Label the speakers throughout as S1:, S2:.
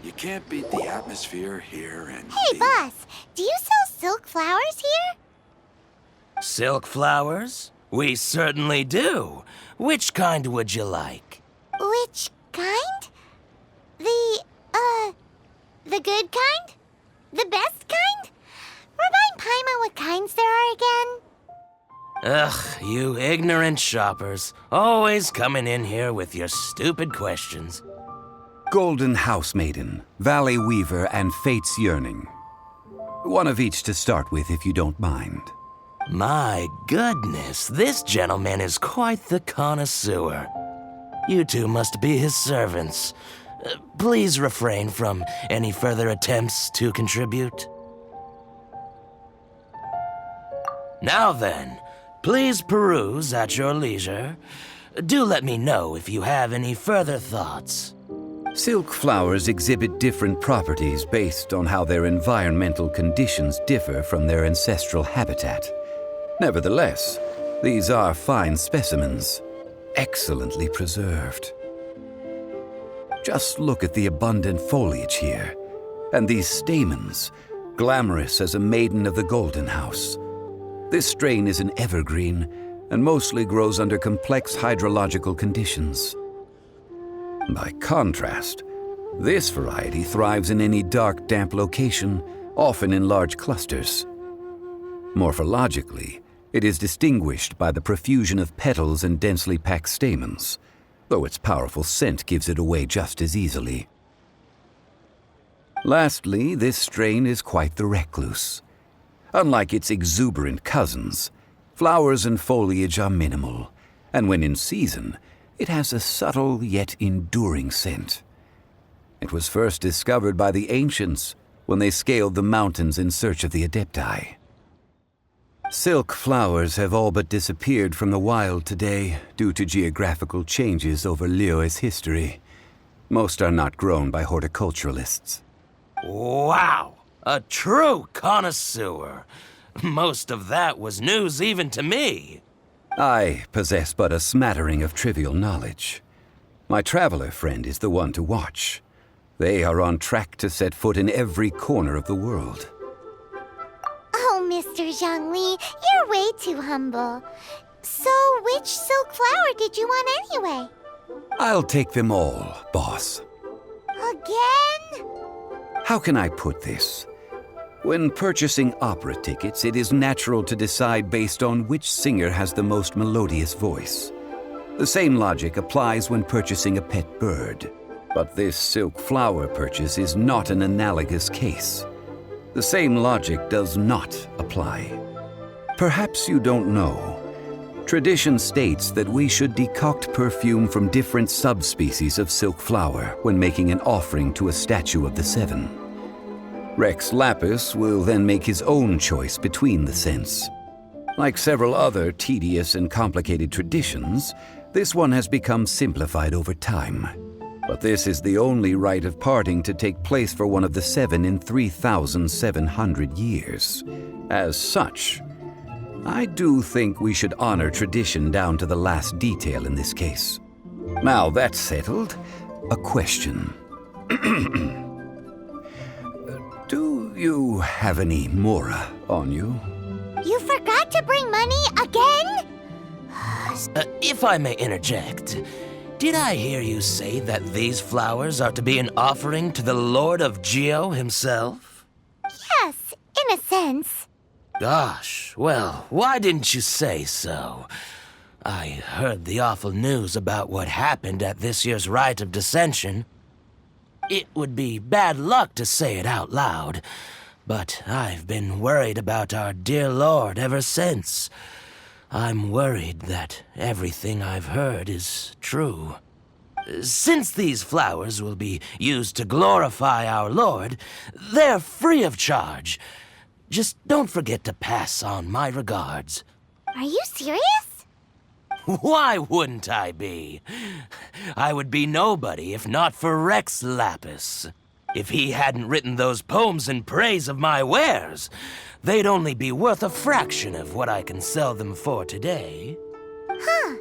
S1: You can't beat the atmosphere here and...
S2: Hey, boss, do you sell silk flowers here?
S3: Silk flowers? We certainly do. Which kind would you like?
S2: Which kind? The good kind? The best kind? Remind Paimon what kinds there are again.
S3: Ugh, you ignorant shoppers. Always coming in here with your stupid questions.
S4: Golden House Maiden, Valley Weaver, and Fate's Yearning. One of each to start with, if you don't mind.
S3: My goodness, this gentleman is quite the connoisseur. You two must be his servants. Please refrain from any further attempts to contribute. Now then, please peruse at your leisure. Do let me know if you have any further thoughts.
S4: Silk flowers exhibit different properties based on how their environmental conditions differ from their ancestral habitat. Nevertheless, these are fine specimens, excellently preserved. Just look at the abundant foliage here, and these stamens, glamorous as a maiden of the Golden House. This strain is an evergreen and mostly grows under complex hydrological conditions. By contrast, this variety thrives in any dark, damp location, often in large clusters. Morphologically, it is distinguished by the profusion of petals and densely packed stamens, though its powerful scent gives it away just as easily. Lastly, this strain is quite the recluse. Unlike its exuberant cousins, flowers and foliage are minimal, and when in season, it has a subtle yet enduring scent. It was first discovered by the ancients when they scaled the mountains in search of the Adepti. Silk flowers have all but disappeared from the wild today due to geographical changes over Liyue's history. Most are not grown by horticulturalists.
S3: Wow! A true connoisseur. Most of that was news even to me.
S4: I possess but a smattering of trivial knowledge. My traveler friend is the one to watch. They are on track to set foot in every corner of the world.
S2: Oh, Mr. Zhongli, you're way too humble. So, which silk flower did you want anyway?
S4: I'll take them all, boss.
S2: Again?
S4: How can I put this? When purchasing opera tickets, it is natural to decide based on which singer has the most melodious voice. The same logic applies when purchasing a pet bird. But this silk flower purchase is not an analogous case. The same logic does not apply. Perhaps you don't know. Tradition states that we should decoct perfume from different subspecies of silk flower when making an offering to a statue of the Seven. Rex Lapis will then make his own choice between the scents. Like several other tedious and complicated traditions, this one has become simplified over time. But this is the only rite of parting to take place for one of the Seven in 3,700 years. As such, I do think we should honor tradition down to the last detail in this case. Now that's settled, a question. Do you have any mora on you?
S2: You forgot to bring money again?
S3: If I may interject, did I hear you say that these flowers are to be an offering to the Lord of Geo himself?
S2: Yes, in a sense.
S3: Gosh, well, why didn't you say so? I heard the awful news about what happened at this year's Rite of Dissension. It would be bad luck to say it out loud, but I've been worried about our dear Lord ever since. I'm worried that everything I've heard is true. Since these flowers will be used to glorify our Lord, they're free of charge. Just don't forget to pass on my regards.
S2: Are you serious?
S3: Why wouldn't I be? I would be nobody if not for Rex Lapis. If he hadn't written those poems in praise of my wares, they'd only be worth a fraction of what I can sell them for today.
S2: Huh.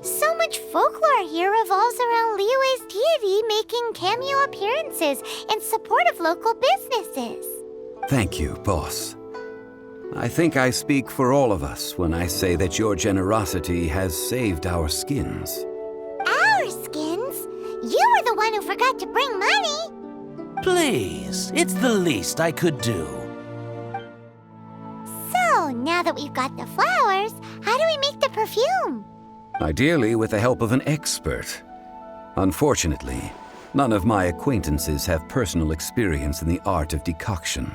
S2: So much folklore here revolves around Liyue's deity making cameo appearances in support of local businesses.
S4: Thank you, boss. I think I speak for all of us when I say that your generosity has saved our skins.
S2: Our skins? You were the one who forgot to bring money.
S3: Please, it's the least I could do.
S2: So, now that we've got the flowers, how do we make the perfume?
S4: Ideally with the help of an expert. Unfortunately, none of my acquaintances have personal experience in the art of decoction.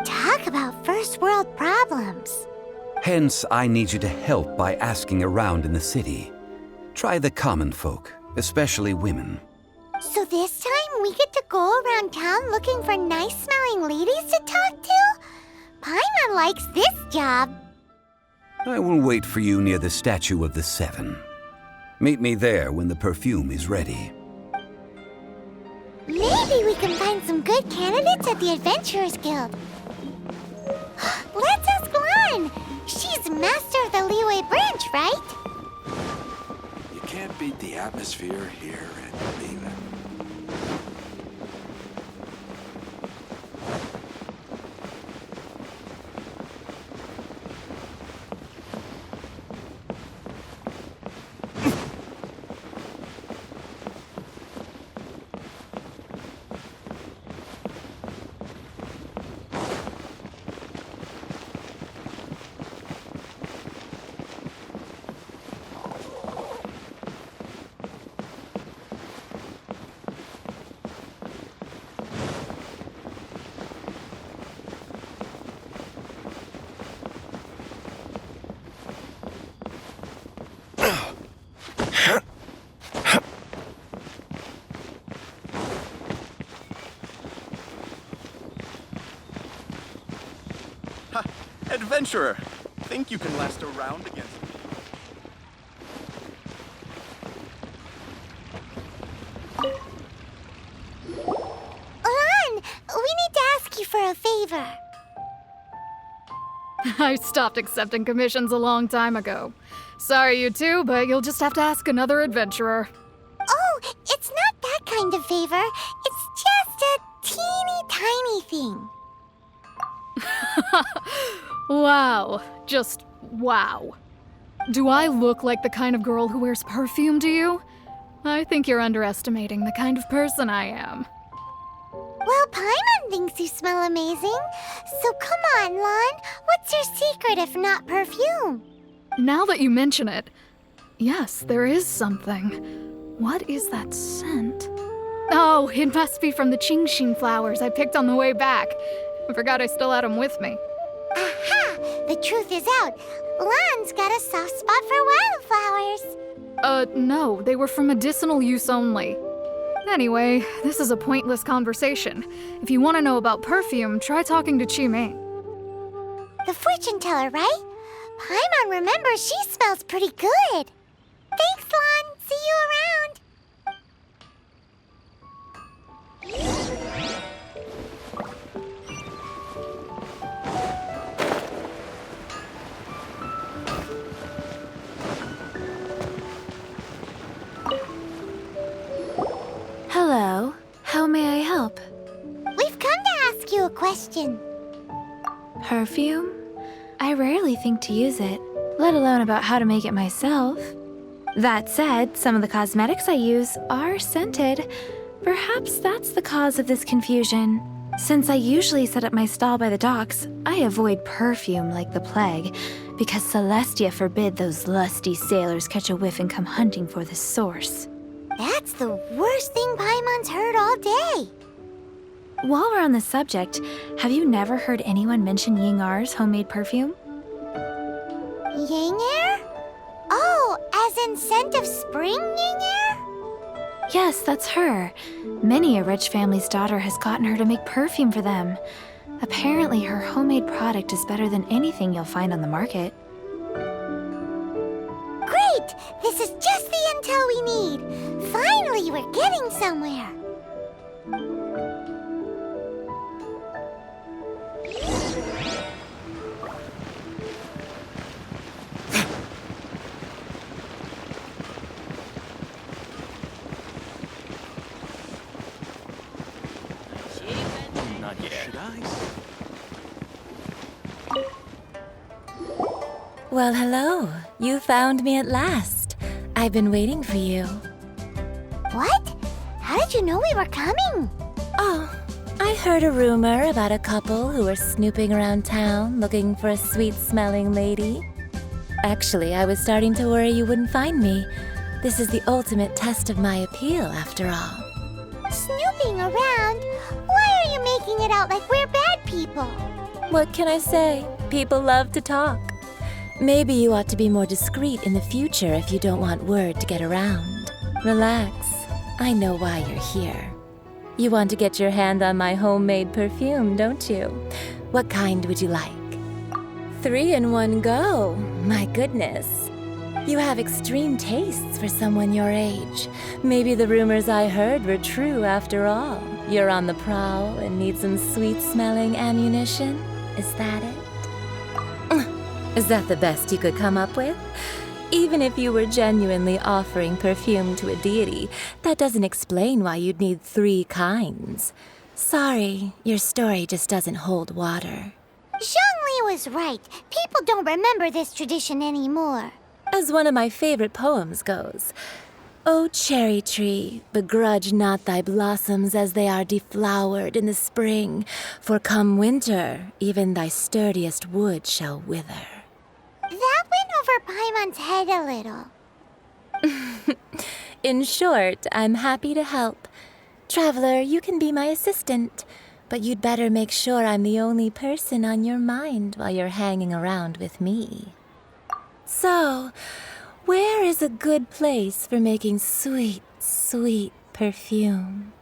S2: Talk about first world problems.
S4: Hence, I need you to help by asking around in the city. Try the common folk, especially women.
S2: So this time we get to go around town looking for nice-smelling ladies to talk to? Paimon likes this job.
S4: I will wait for you near the Statue of the Seven. Meet me there when the perfume is ready.
S2: Maybe we can find some good candidates at the Adventurers Guild. Let's ask Lan. She's master of the Liyue branch, right?
S1: You can't beat the atmosphere here and leave it.
S5: Adventurer, think you can last a round against me?
S2: Lan, we need to ask you for a favor.
S6: I stopped accepting commissions a long time ago. Sorry, you two, but you'll just have to ask another adventurer.
S2: Oh, it's not that kind of favor. It's just a teeny tiny thing.
S6: Wow. Just wow. Do I look like the kind of girl who wears perfume to you? I think you're underestimating the kind of person I am.
S2: Well, Paimon thinks you smell amazing. So come on, Lan. What's your secret if not perfume?
S6: Now that you mention it, yes, there is something. What is that scent? Oh, it must be from the Qingxin flowers I picked on the way back. I forgot I still had them with me.
S2: Aha! The truth is out. Lan's got a soft spot for wildflowers.
S6: No, they were for medicinal use only. Anyway, this is a pointless conversation. If you want to know about perfume, try talking to Qiqi.
S2: The fortune teller, right? Paimon remembers she smells pretty good. Thanks, Lan. See you around.
S7: Hello. How may I help?
S2: We've come to ask you a question.
S7: Perfume? I rarely think to use it, let alone about how to make it myself. That said, some of the cosmetics I use are scented. Perhaps that's the cause of this confusion. Since I usually set up my stall by the docks, I avoid perfume like the plague, because Celestia forbid those lusty sailors catch a whiff and come hunting for the source.
S2: That's the worst thing Paimon's heard all day.
S7: While we're on the subject, have you never heard anyone mention Ying'er's homemade perfume?
S2: Ying'er? Oh, as in scent of spring, Ying'er?
S7: Yes, that's her. Many a rich family's daughter has gotten her to make perfume for them. Apparently, her homemade product is better than anything you'll find on the market.
S2: Great! This is just the intel we need. Finally, we're getting somewhere.
S5: nice.
S8: Well, hello. You found me at last. I've been waiting for you.
S2: What? How did you know we were coming?
S8: Oh, I heard a rumor about a couple who were snooping around town looking for a sweet-smelling lady. Actually, I was starting to worry you wouldn't find me. This is the ultimate test of my appeal, after all.
S2: Snooping around? Why are you making it out like we're bad people?
S8: What can I say? People love to talk. Maybe you ought to be more discreet in the future if you don't want word to get around. Relax. I know why you're here. You want to get your hand on my homemade perfume, don't you? What kind would you like? 3 in one go. My goodness. You have extreme tastes for someone your age. Maybe the rumors I heard were true after all. You're on the prowl and need some sweet-smelling ammunition? Is that it? Is that the best you could come up with? Even if you were genuinely offering perfume to a deity, that doesn't explain why you'd need 3 kinds. Sorry, your story just doesn't hold water.
S2: Zhongli was right. People don't remember this tradition anymore.
S8: As one of my favorite poems goes, "O cherry tree, begrudge not thy blossoms as they are deflowered in the spring, for come winter, even thy sturdiest wood shall wither."
S2: That went over Paimon's head a little.
S8: In short, I'm happy to help. Traveler, you can be my assistant, but you'd better make sure I'm the only person on your mind while you're hanging around with me. So, where is a good place for making sweet, sweet perfume?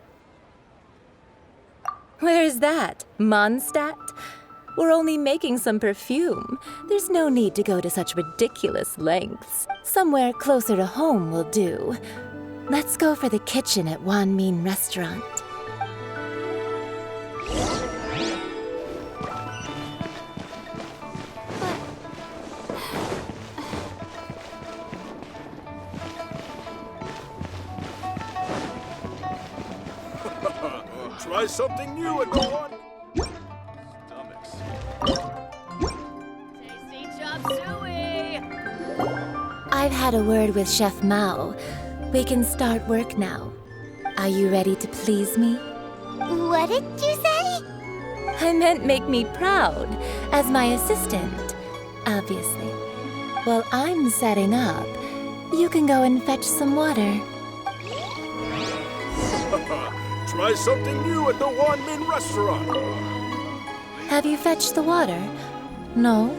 S8: Where is that? Mondstadt? We're only making some perfume. There's no need to go to such ridiculous lengths. Somewhere closer to home will do. Let's go for the kitchen at Wanmin restaurant.
S1: Try something new and go on.
S9: Tasty chop suey!
S8: I've had a word with Chef Mao. We can start work now. Are you ready to please me?
S2: What did you say?
S8: I meant make me proud, as my assistant, obviously. While I'm setting up, you can go and fetch some water.
S1: Try something new at the Wanmin restaurant.
S8: Have you fetched the water? No?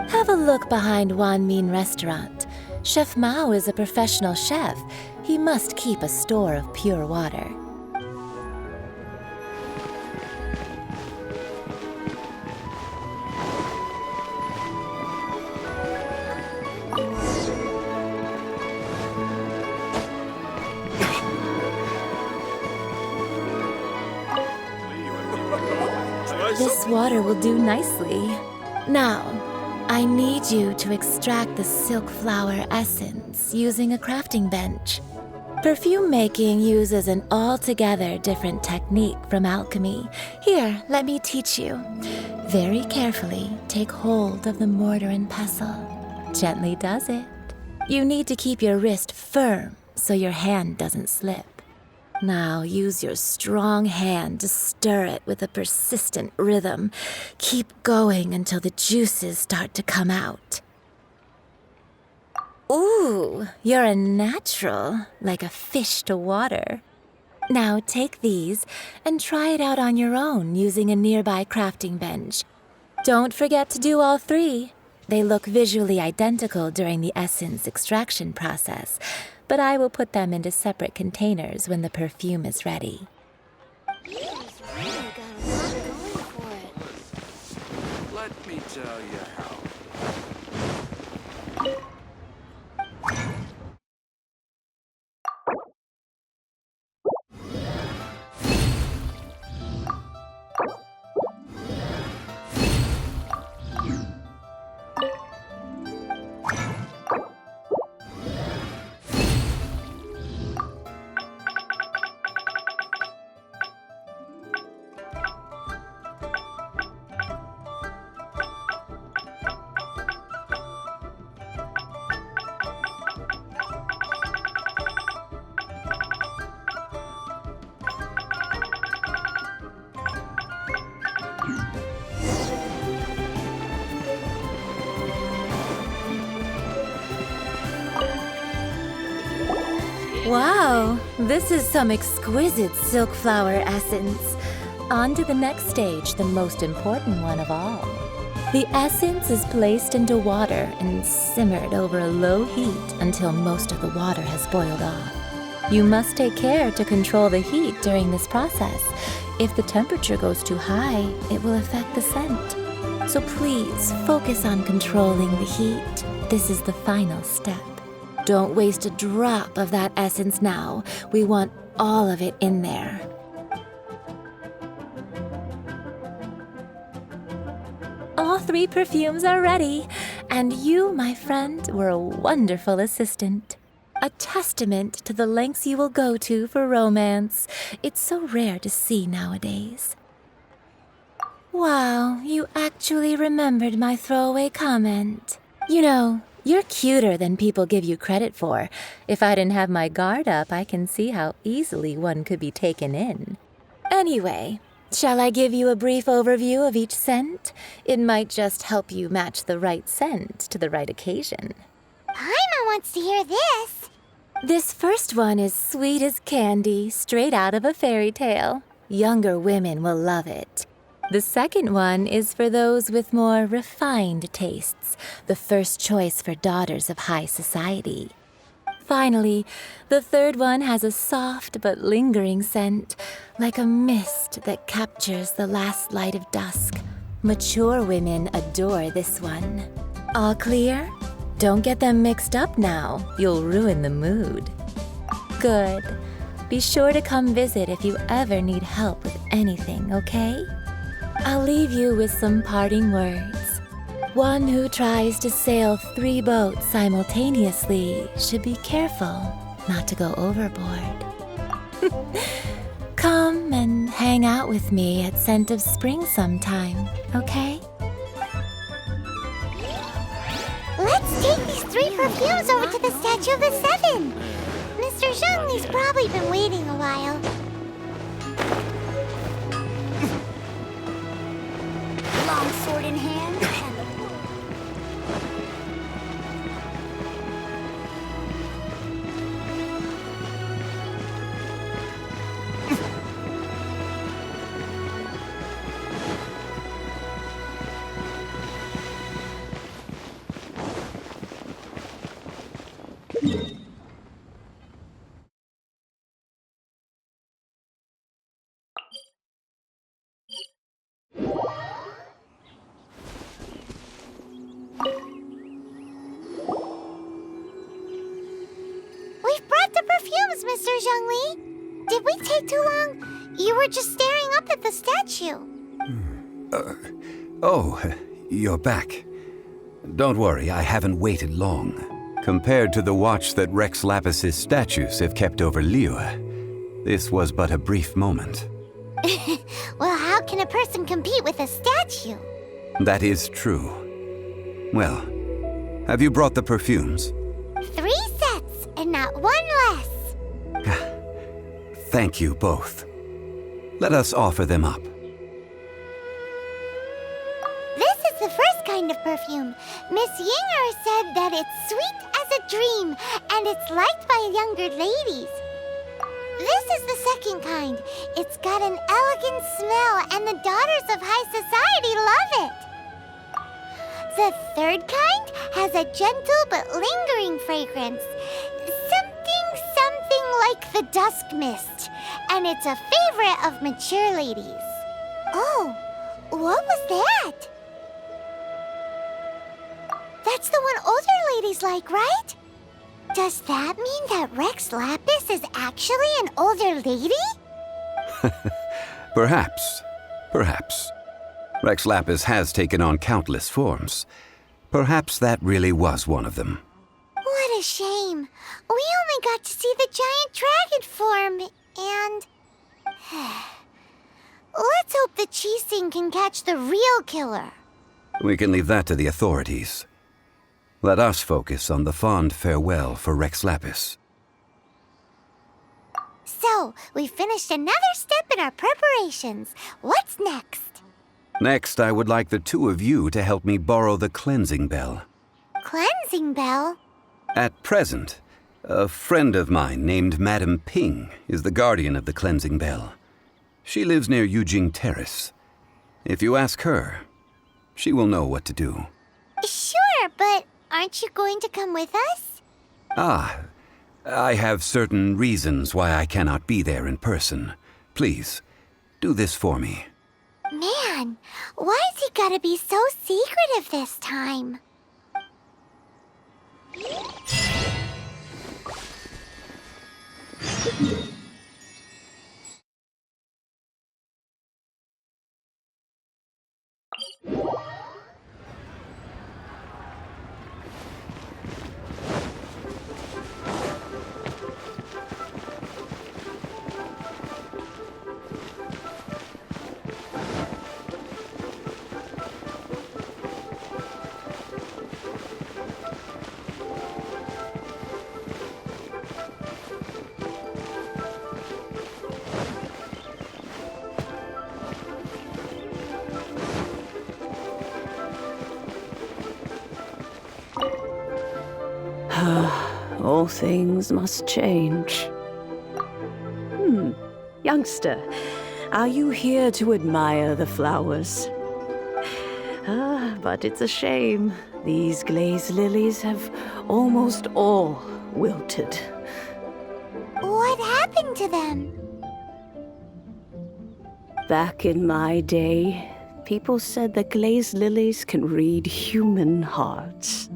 S8: Have a look behind Wanmin restaurant. Chef Mao is a professional chef. He must keep a store of pure water. This water will do nicely. Now, I need you to extract the silk flower essence using a crafting bench. Perfume making uses an altogether different technique from alchemy. Here, let me teach you. Very carefully, take hold of the mortar and pestle. Gently does it. You need to keep your wrist firm so your hand doesn't slip. Now use your strong hand to stir it with a persistent rhythm. Keep going until the juices start to come out. Ooh, you're a natural, like a fish to water. Now take these and try it out on your own using a nearby crafting bench. Don't forget to do all 3. They look visually identical during the essence extraction process, but I will put them into separate containers when the perfume is ready.
S1: Let me tell you how.
S8: Wow, this is some exquisite silk flower essence. On to the next stage, the most important one of all. The essence is placed into water and simmered over a low heat until most of the water has boiled off. You must take care to control the heat during this process. If the temperature goes too high, it will affect the scent. So please focus on controlling the heat. This is the final step. Don't waste a drop of that essence now. We want all of it in there. All 3 perfumes are ready, and you, my friend, were a wonderful assistant. A testament to the lengths you will go to for romance. It's so rare to see nowadays. Wow, you actually remembered my throwaway comment. You know, you're cuter than people give you credit for. If I didn't have my guard up, I can see how easily one could be taken in. Anyway, shall I give you a brief overview of each scent? It might just help you match the right scent to the right occasion.
S2: Paimon wants to hear this.
S8: This first one is sweet as candy, straight out of a fairy tale. Younger women will love it. The second one is for those with more refined tastes, the first choice for daughters of high society. Finally, the third one has a soft but lingering scent, like a mist that captures the last light of dusk. Mature women adore this one. All clear? Don't get them mixed up now. You'll ruin the mood. Good. Be sure to come visit if you ever need help with anything, okay? I'll leave you with some parting words. One who tries to sail 3 boats simultaneously should be careful not to go overboard. Come and hang out with me at Scent of Spring sometime, okay?
S2: Let's take these 3 perfumes over to the Statue of the Seven. Mr. Zhongli's probably been waiting a while. Long sword in hand and the We've brought the perfumes, Mr. Zhongli. Did we take too long? You were just staring up at the statue.
S4: Oh, you're back. Don't worry, I haven't waited long. Compared to the watch that Rex Lapis's statues have kept over Liyue, this was but a brief moment.
S2: Well, how can a person compete with a statue?
S4: That is true. Well, have you brought the perfumes?
S2: 3 sets, and not 1 less.
S4: Thank you both. Let us offer them up.
S2: This is the first kind of perfume. Miss Ying'er said that it's sweet as a dream, and it's liked by younger ladies. This is the second kind. It's got an elegant smell, and the daughters of high society love it. The third kind has a gentle but lingering fragrance. Something like the dusk mist, and it's a favorite of mature ladies. Oh, what was that? That's the one older ladies like, right? Does that mean that Rex Lapis is actually an older lady?
S4: Perhaps. Rex Lapis has taken on countless forms. Perhaps that really was one of them.
S2: What a shame. We only got to see the giant dragon form, and... Let's hope the Qiqi can catch the real killer.
S4: We can leave that to the authorities. Let us focus on the fond farewell for Rex Lapis.
S2: So, we finished another step in our preparations. What's next?
S4: Next, I would like the 2 of you to help me borrow the cleansing bell.
S2: Cleansing bell?
S4: At present, A friend of mine named Madame Ping is the guardian of the cleansing bell. She lives near Yujing Terrace. If you ask her, she will know what to do.
S2: Sure, but aren't you going to come with us?
S4: I have certain reasons why I cannot be there in person. Please, do this for me.
S2: Man, why has he gotta be so secretive this time?
S10: All things must change. Youngster, are you here to admire the flowers? But it's a shame. These glazed lilies have almost all wilted.
S2: What happened to them?
S10: Back in my day, people said that glazed lilies can read human hearts.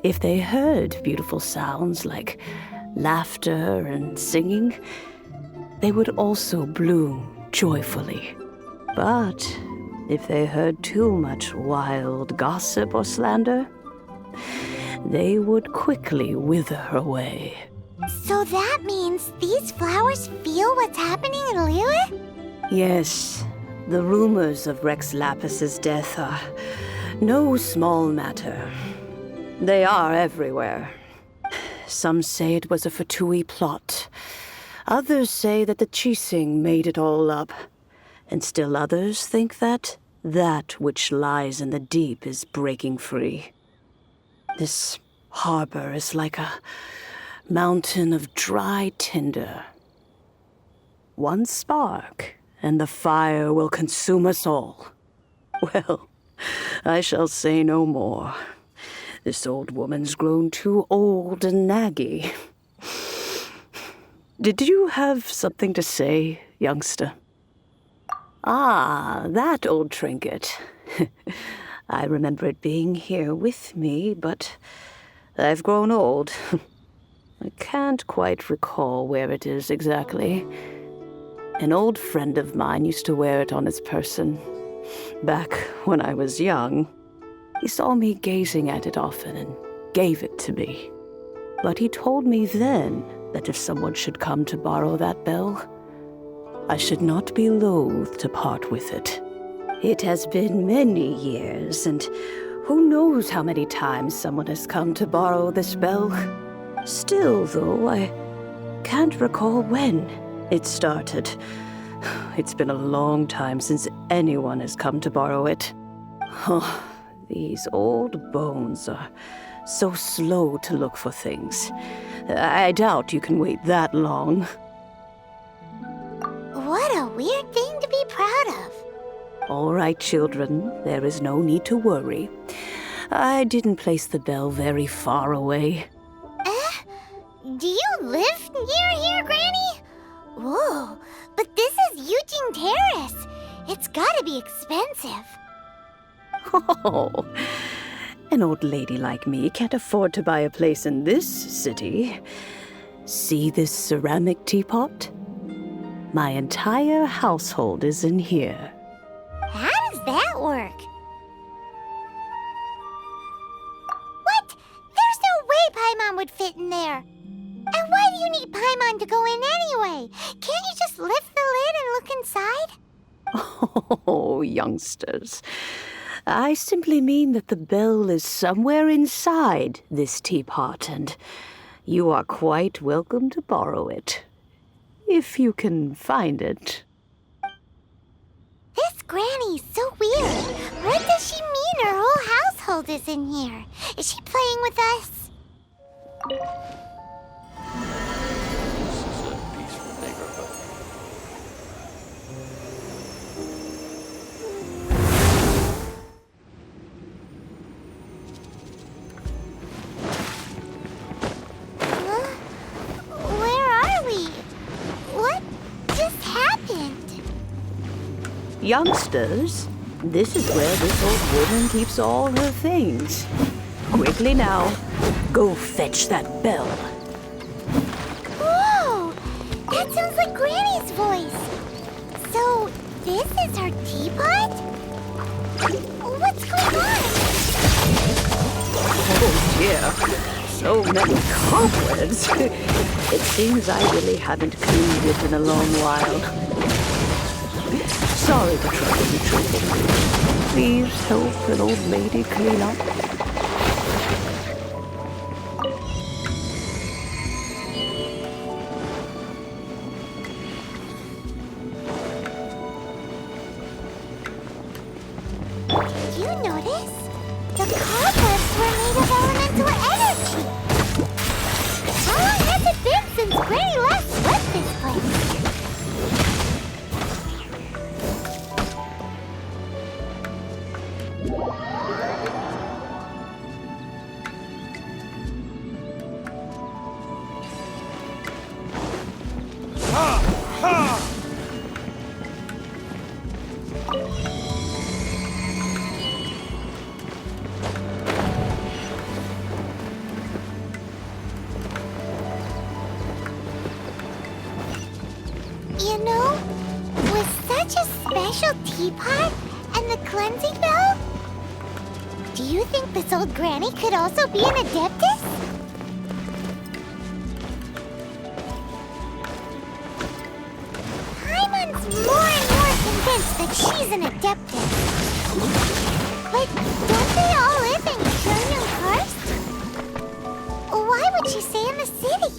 S10: If they heard beautiful sounds like laughter and singing, they would also bloom joyfully. But if they heard too much wild gossip or slander, they would quickly wither away.
S2: So that means these flowers feel what's happening in Liyue?
S10: Yes, the rumors of Rex Lapis's death are no small matter. They are everywhere. Some say it was a Fatui plot. Others say that the Qixing made it all up. And still others think that which lies in the deep is breaking free. This harbor is like a mountain of dry tinder. One spark, and the fire will consume us all. Well, I shall say no more. This old woman's grown too old and naggy. Did you have something to say, youngster? Ah, that old trinket. I remember it being here with me, but I've grown old. I can't quite recall where it is exactly. An old friend of mine used to wear it on his person, back when I was young. He saw me gazing at it often and gave it to me. But he told me then that if someone should come to borrow that bell, I should not be loath to part with it. It has been many years, and who knows how many times someone has come to borrow this bell. Still, though, I can't recall when it started. It's been a long time since anyone has come to borrow it. Oh, these old bones are so slow to look for things. I doubt you can wait that long.
S2: What a weird thing to be proud of.
S10: All right, children, there is no need to worry. I didn't place the bell very far away.
S2: Do you live near here, Granny? Whoa, but this is Yujing Terrace. It's gotta be expensive.
S10: Oh, an old lady like me can't afford to buy a place in this city. See this ceramic teapot? My entire household is in here.
S2: How does that work? What? There's no way Paimon would fit in there. And why do you need Paimon to go in anyway? Can't you just lift the lid and look inside?
S10: Oh, youngsters. I simply mean that the bell is somewhere inside this teapot, and you are quite welcome to borrow it. If you can find it.
S2: This Granny's so weird. What does she mean her whole household is in here? Is she playing with us?
S10: Youngsters, this is where this old woman keeps all her things. Quickly now, go fetch that bell.
S2: Whoa! That sounds like Granny's voice. So, this is her teapot? What's going on?
S10: Oh dear, so many cobwebs. It seems I really haven't cleaned it in a long while. Sorry to trouble you, children. Please help an old lady clean up.
S2: Did you notice? The cobwebs were made of elemental energy. How long has it been since Granny last swept this place? You know, with such a special teapot and the cleansing bell, do you think this old granny could also be an adeptus? Paimon's more and more convinced that she's an adeptus. But don't they all live in Trillium Karst? Why would she stay in the city?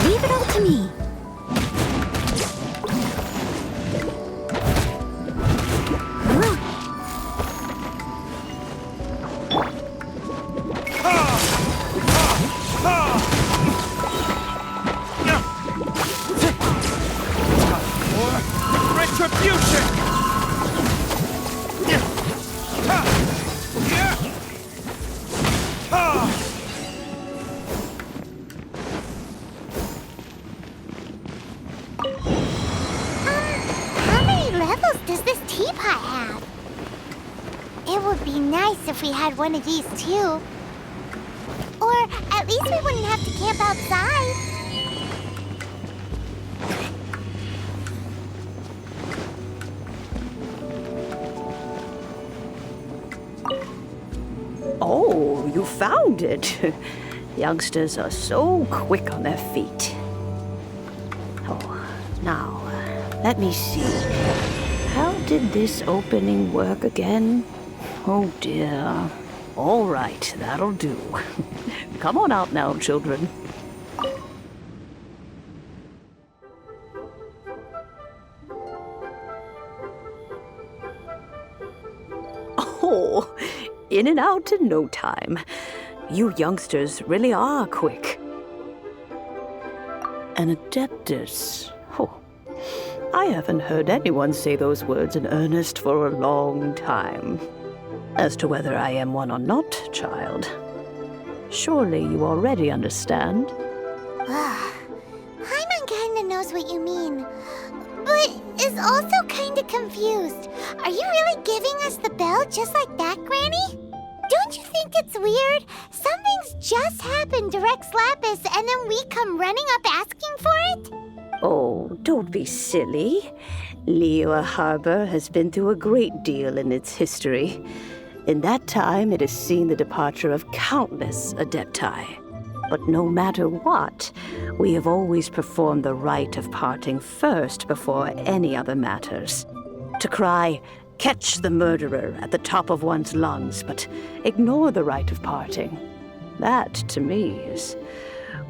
S7: Leave it all to me.
S2: How many levels does this teapot have? It would be nice if we had one of these too. Or at least we wouldn't have to camp outside.
S10: Oh, you found it. Youngsters are so quick on their feet. Oh, now, let me see. How did this opening work again? Oh dear. All right, that'll do. Come on out now, children. Oh, in and out in no time. You youngsters really are quick. An adeptus. Oh, I haven't heard anyone say those words in earnest for a long time. As to whether I am one or not, child, surely you already understand.
S2: Paimon kinda knows what you mean, but is also kinda confused. Are you really giving us the bell just like that, Granny? Don't you think it's weird? Something's just happened to Rex Lapis and then we come running up asking for it?
S10: Oh, don't be silly. Liyue Harbor has been through a great deal in its history. In that time, it has seen the departure of countless adepti. But no matter what, we have always performed the rite of parting first before any other matters. To cry, "Catch the murderer," at the top of one's lungs, but ignore the rite of parting. That, to me, is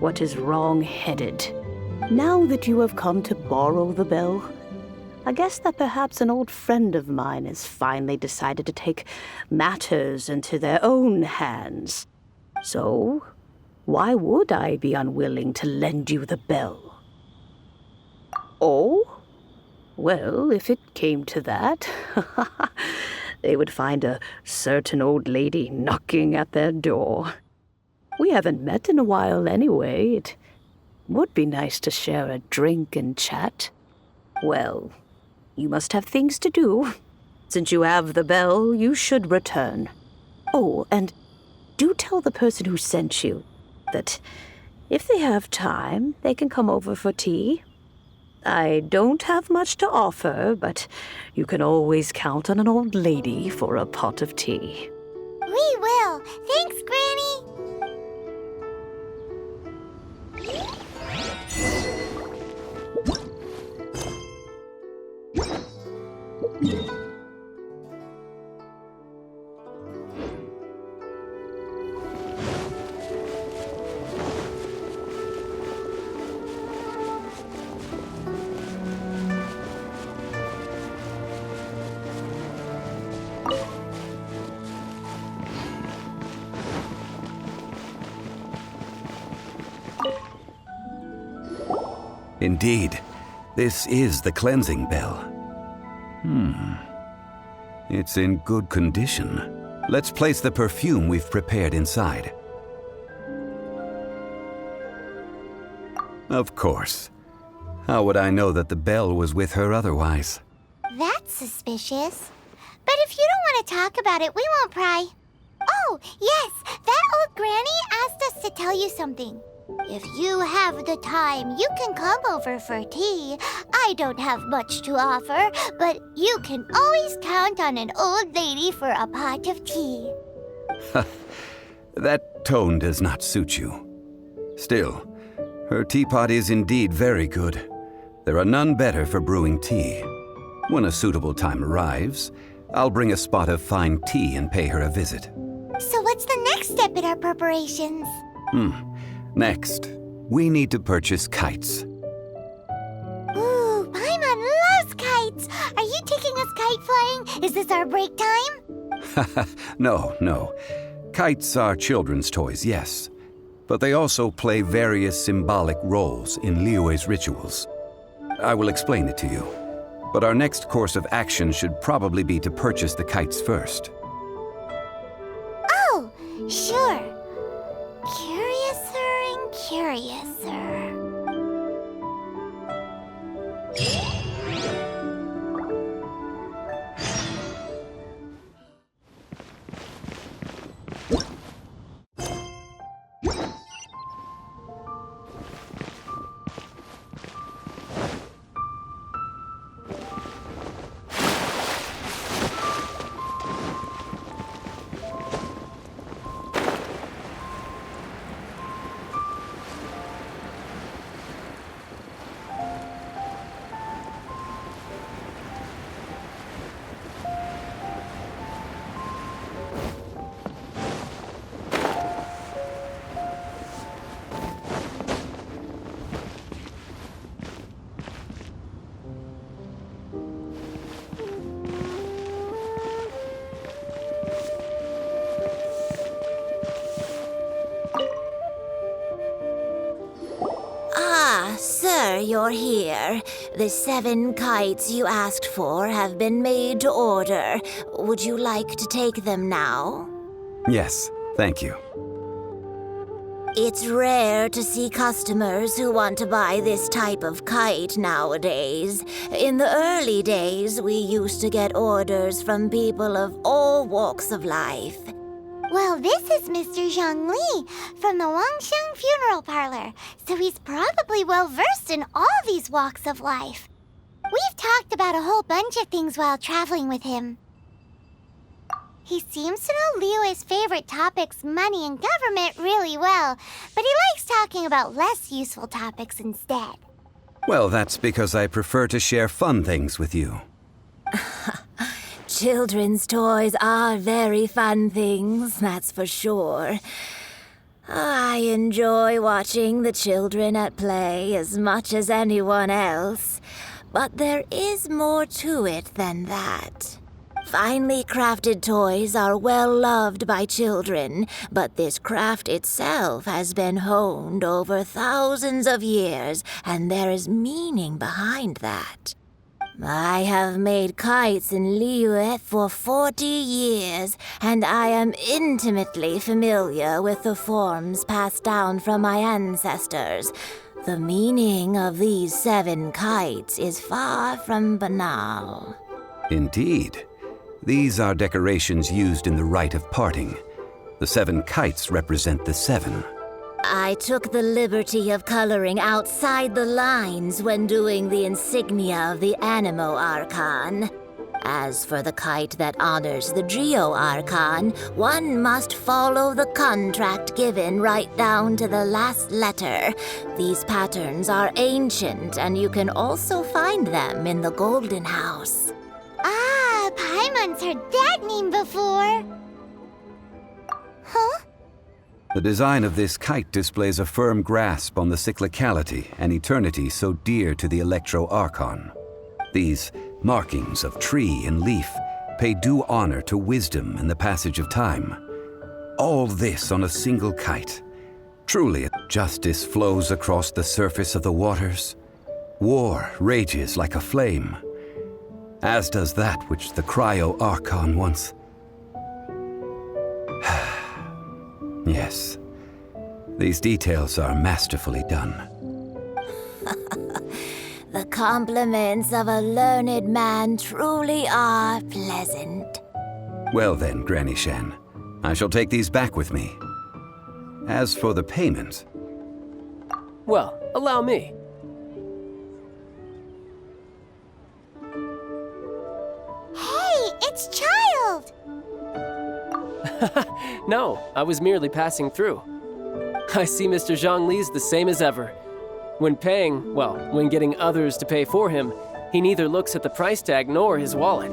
S10: what is wrong-headed. Now that you have come to borrow the bell, I guess that perhaps an old friend of mine has finally decided to take matters into their own hands. So, why would I be unwilling to lend you the bell? Oh? Well, if it came to that, they would find a certain old lady knocking at their door. We haven't met in a while anyway. It would be nice to share a drink and chat. Well, you must have things to do. Since you have the bell, you should return. Oh, and do tell the person who sent you that if they have time, they can come over for tea. I don't have much to offer, but you can always count on an old lady for a pot of tea.
S2: We will. Thanks, Granny.
S4: Indeed, this is the cleansing bell. It's in good condition. Let's place the perfume we've prepared inside. Of course. How would I know that the bell was with her otherwise?
S2: That's suspicious. But if you don't want to talk about it, we won't pry. Oh, yes, that old granny asked us to tell you something. If you have the time, you can come over for tea. I don't have much to offer, but you can always count on an old lady for a pot of tea.
S4: That tone does not suit you. Still, her teapot is indeed very good. There are none better for brewing tea. When a suitable time arrives, I'll bring a spot of fine tea and pay her a visit.
S2: So what's the next step in our preparations?
S4: Next, we need to purchase kites.
S2: Ooh, Paimon loves kites! Are you taking us kite flying? Is this our break time?
S4: No. Kites are children's toys, yes. But they also play various symbolic roles in Liyue's rituals. I will explain it to you. But our next course of action should probably be to purchase the kites first.
S2: Oh, sure. Curiouser and curiouser.
S8: Sir, you're here. The 7 kites you asked for have been made to order. Would you like to take them now?
S4: Yes, thank you.
S8: It's rare to see customers who want to buy this type of kite nowadays. In the early days, we used to get orders from people of all walks of life.
S2: Well, this is Mr. Zhongli from the Wangsheng Funeral Parlor, so he's probably well-versed in all these walks of life. We've talked about a whole bunch of things while traveling with him. He seems to know Liyue's favorite topics, money and government, really well, but he likes talking about less useful topics instead.
S4: Well, that's because I prefer to share fun things with you.
S8: Children's toys are very fun things, that's for sure. I enjoy watching the children at play as much as anyone else. But there is more to it than that. Finely crafted toys are well loved by children, but this craft itself has been honed over thousands of years, and there is meaning behind that. I have made kites in Liyue for 40 years, and I am intimately familiar with the forms passed down from my ancestors. The meaning of these 7 kites is far from banal.
S4: Indeed. These are decorations used in the rite of parting. The 7 kites represent the 7.
S8: I took the liberty of coloring outside the lines when doing the insignia of the Animo Archon. As for the kite that honors the Geo Archon, one must follow the contract given right down to the last letter. These patterns are ancient, and you can also find them in the Golden House.
S2: Ah, Paimon's heard that name before. Huh?
S4: The design of this kite displays a firm grasp on the cyclicality and eternity so dear to the Electro Archon. These markings of tree and leaf pay due honor to wisdom and the passage of time. All this on a single kite. Truly, justice flows across the surface of the waters. War rages like a flame, as does that which the Cryo Archon once. Yes, these details are masterfully done.
S8: The compliments of a learned man truly are pleasant.
S4: Well then, Granny Shan, I shall take these back with me. As for the payment...
S11: Well, allow me.
S2: Hey, it's Childe!
S11: No, I was merely passing through. I see Mr. Zhongli's the same as ever. When paying, well, when getting others to pay for him, he neither looks at the price tag nor his wallet.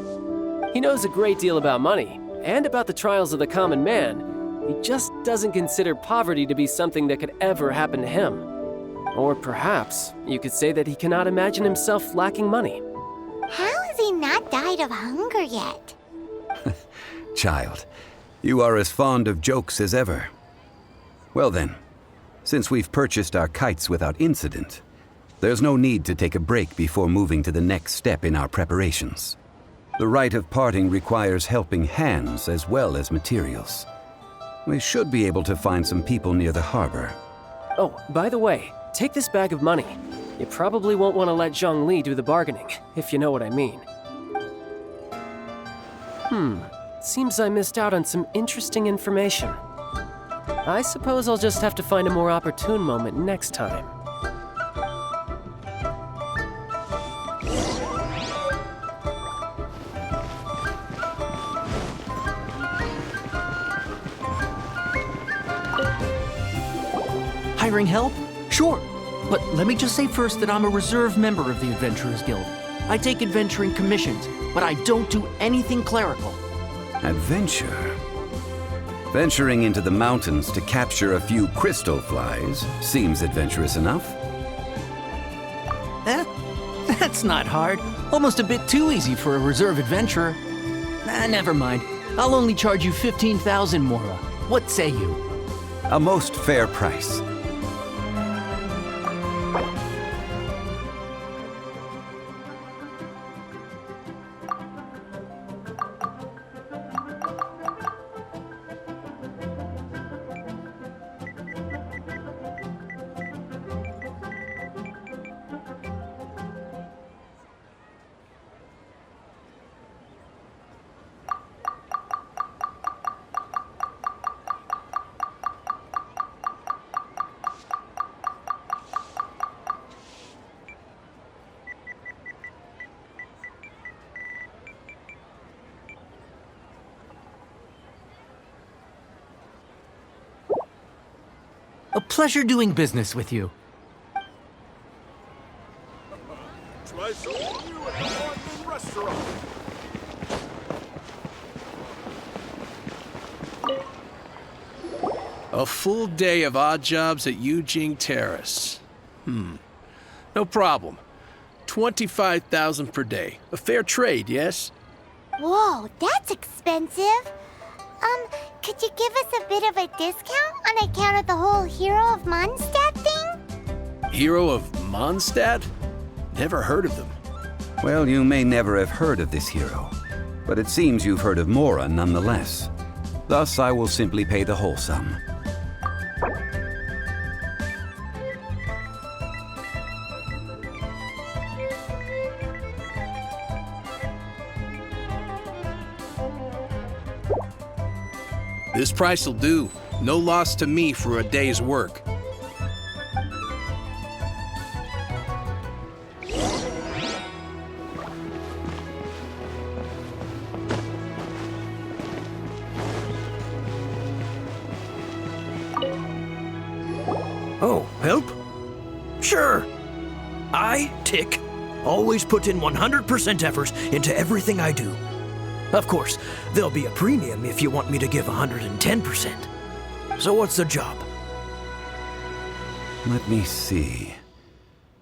S11: He knows a great deal about money, and about the trials of the common man. He just doesn't consider poverty to be something that could ever happen to him. Or perhaps you could say that he cannot imagine himself lacking money.
S2: How has he not died of hunger yet?
S4: Child, you are as fond of jokes as ever. Well then, since we've purchased our kites without incident, there's no need to take a break before moving to the next step in our preparations. The rite of parting requires helping hands as well as materials. We should be able to find some people near the harbor.
S11: Oh, by the way, take this bag of money. You probably won't want to let Zhongli do the bargaining, if you know what I mean. Seems I missed out on some interesting information. I suppose I'll just have to find a more opportune moment next time.
S12: Hiring help? Sure. But let me just say first that I'm a reserve member of the Adventurers Guild. I take adventuring commissions, but I don't do anything clerical.
S4: Adventure? Venturing into the mountains to capture a few crystal flies seems adventurous enough.
S12: That's not hard. Almost a bit too easy for a reserve adventurer. Never mind. I'll only charge you 15,000 Mora. What say you?
S4: A most fair price.
S12: A pleasure doing business with you.
S5: Try something new at the Wanmin restaurant.
S13: A full day of odd jobs at Yujing Terrace. No problem.
S5: 25,000 per day. A fair trade, yes?
S2: Whoa, that's expensive. Could you give us a bit of a discount on account of the whole Hero of Mondstadt thing?
S5: Hero of Mondstadt? Never heard of them.
S4: Well, you may never have heard of this hero, but it seems you've heard of Mora nonetheless. Thus, I will simply pay the whole sum.
S5: This price will do. No loss to me for a day's work.
S12: Oh, help? Sure. I, Tick, always put in 100% effort into everything I do. Of course, there'll be a premium if you want me to give 110%. So what's the job?
S4: Let me see.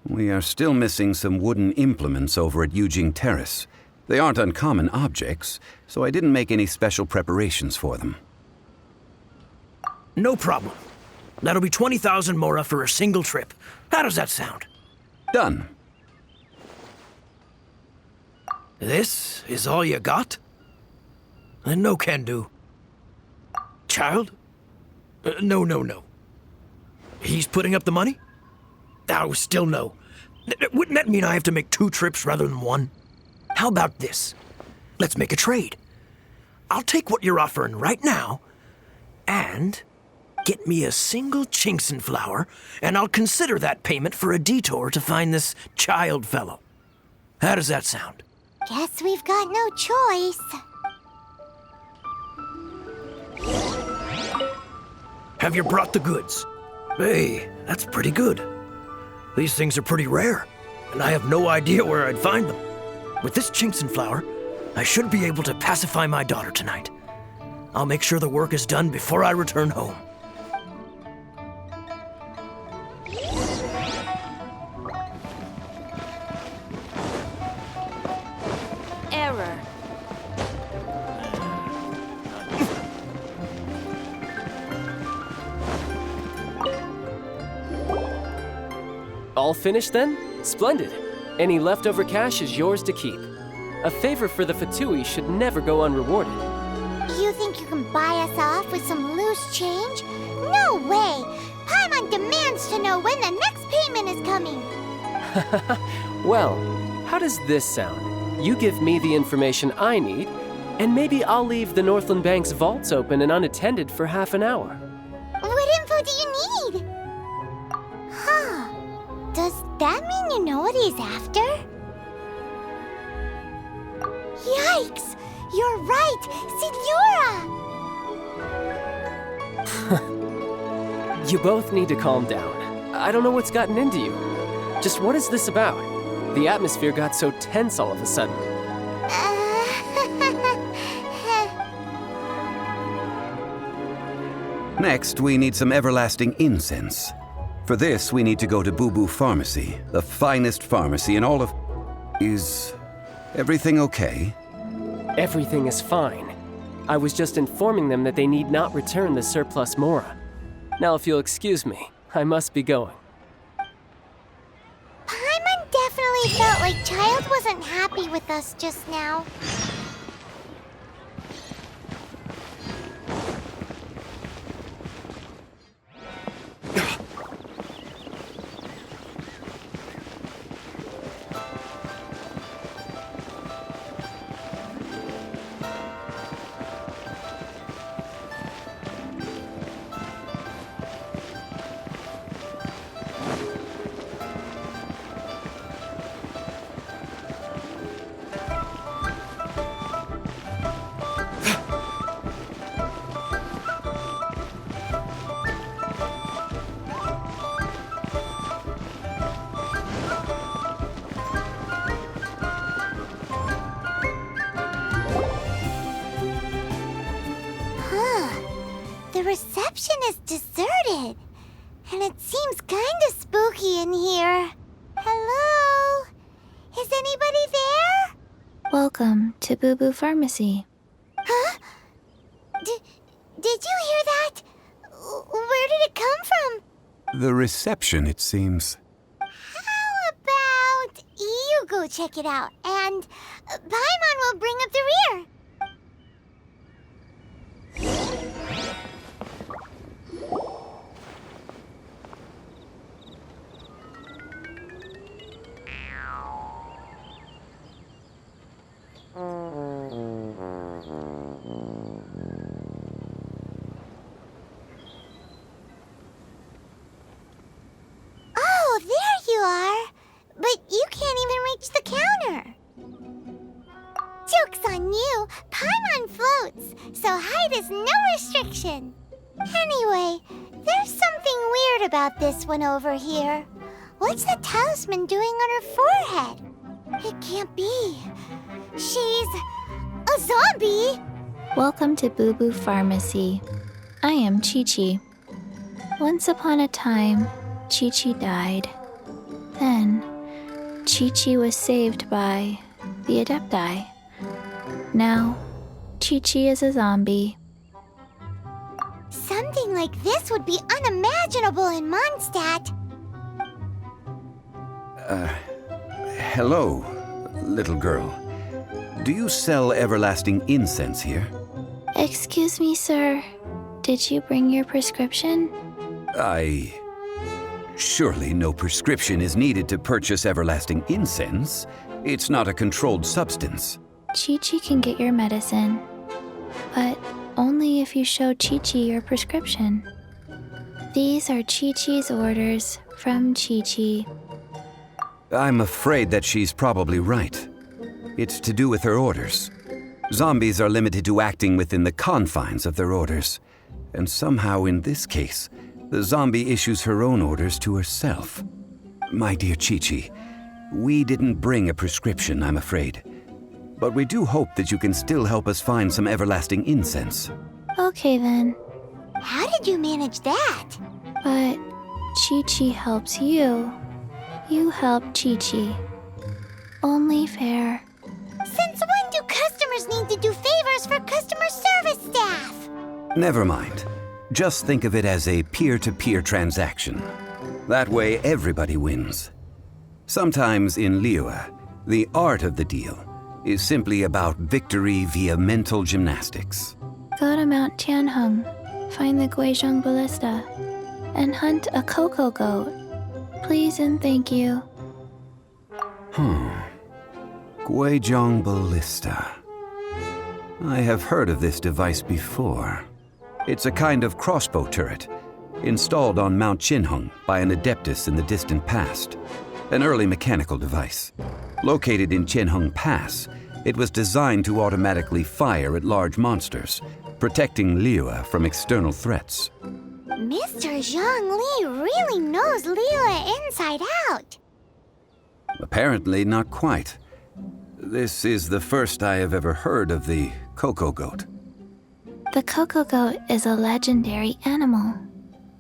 S4: We are still missing some wooden implements over at Yujing Terrace. They aren't uncommon objects, so I didn't make any special preparations for them.
S12: No problem. That'll be 20,000 Mora for a single trip. How does that sound?
S4: Done.
S12: This is all you got? Then no can do. Childe? No. He's putting up the money? Oh, still no. Wouldn't that mean I have to make 2 trips rather than 1? How about this? Let's make a trade. I'll take what you're offering right now, and get me a single Qingxin flower, and I'll consider that payment for a detour to find this Childe fellow. How does that sound?
S2: Guess we've got no choice.
S12: Have you brought the goods? Hey, that's pretty good. These things are pretty rare, and I have no idea where I'd find them. With this Qingxin flower, I should be able to pacify my daughter tonight. I'll make sure the work is done before I return home.
S8: Error.
S11: All finished then? Splendid. Any leftover cash is yours to keep. A favor for the Fatui should never go unrewarded.
S2: You think you can buy us off with some loose change? No way! Paimon demands to know when the next payment is coming.
S11: Well, how does this sound? You give me the information I need, and maybe I'll leave the Northland Bank's vaults open and unattended for half an hour.
S2: What info do you need? Huh. Does that mean you know what he's after? Yikes! You're right! Signora!
S11: You both need to calm down. I don't know what's gotten into you. Just what is this about? The atmosphere got so tense all of a sudden.
S4: Next, we need some everlasting incense. For this, we need to go to Boo Boo Pharmacy, the finest pharmacy in all of... Is everything okay?
S11: Everything is fine. I was just informing them that they need not return the surplus Mora. Now, if you'll excuse me, I must be going.
S2: Paimon definitely felt like Childe wasn't happy with us just now. The reception is deserted, and it seems kinda spooky in here. Hello?
S7: Welcome to Boo Boo Pharmacy.
S2: Huh? Did you hear that? Where did it come from?
S4: The reception, it seems.
S2: How about you go check it out, and Paimon will bring up the rear. Oh, there you are. But you can't even reach the counter. Joke's on you. Paimon floats, so height is no restriction. Anyway, there's something weird about this one over here. What's the talisman doing on her forehead? It can't be. She's a zombie.
S7: Welcome to Boo Boo Pharmacy. I am Qiqi. Once upon a time, Qiqi died. Then, Qiqi was saved by the Adepti. Now, Qiqi is a zombie.
S2: Something like this would be unimaginable in Mondstadt.
S4: Hello, little girl. Do you sell everlasting incense here?
S7: Excuse me, sir. Did you bring your prescription?
S4: Surely no prescription is needed to purchase everlasting incense. It's not a controlled substance.
S7: Qiqi can get your medicine, but only if you show Qiqi your prescription. These are Qiqi's orders from Qiqi.
S4: I'm afraid that she's probably right. It's to do with her orders. Zombies are limited to acting within the confines of their orders. And somehow in this case, the zombie issues her own orders to herself. My dear Qiqi, we didn't bring a prescription, I'm afraid. But we do hope that you can still help us find some everlasting incense.
S7: Okay then.
S2: How did you manage that?
S7: But Qiqi helps you. You help Qiqi. Only fair.
S2: Since when do customers need to do favors for customer service staff?
S4: Never mind. Just think of it as a peer-to-peer transaction. That way everybody wins. Sometimes in Liyue, the art of the deal is simply about victory via mental gymnastics.
S7: Go to Mount Tianheng, find the Guizhong ballista, and hunt a cocoa goat. Please and thank you.
S4: Guizhong ballista. I have heard of this device before. It's a kind of crossbow turret, installed on Mount Tianheng by an adeptus in the distant past. An early mechanical device. Located in Tianheng Pass, it was designed to automatically fire at large monsters, protecting Liyue from external threats.
S2: Mr. Zhongli really knows Liyue inside out.
S4: Apparently not quite. This is the first I have ever heard of the cocoa goat.
S7: The cocoa goat is a legendary animal,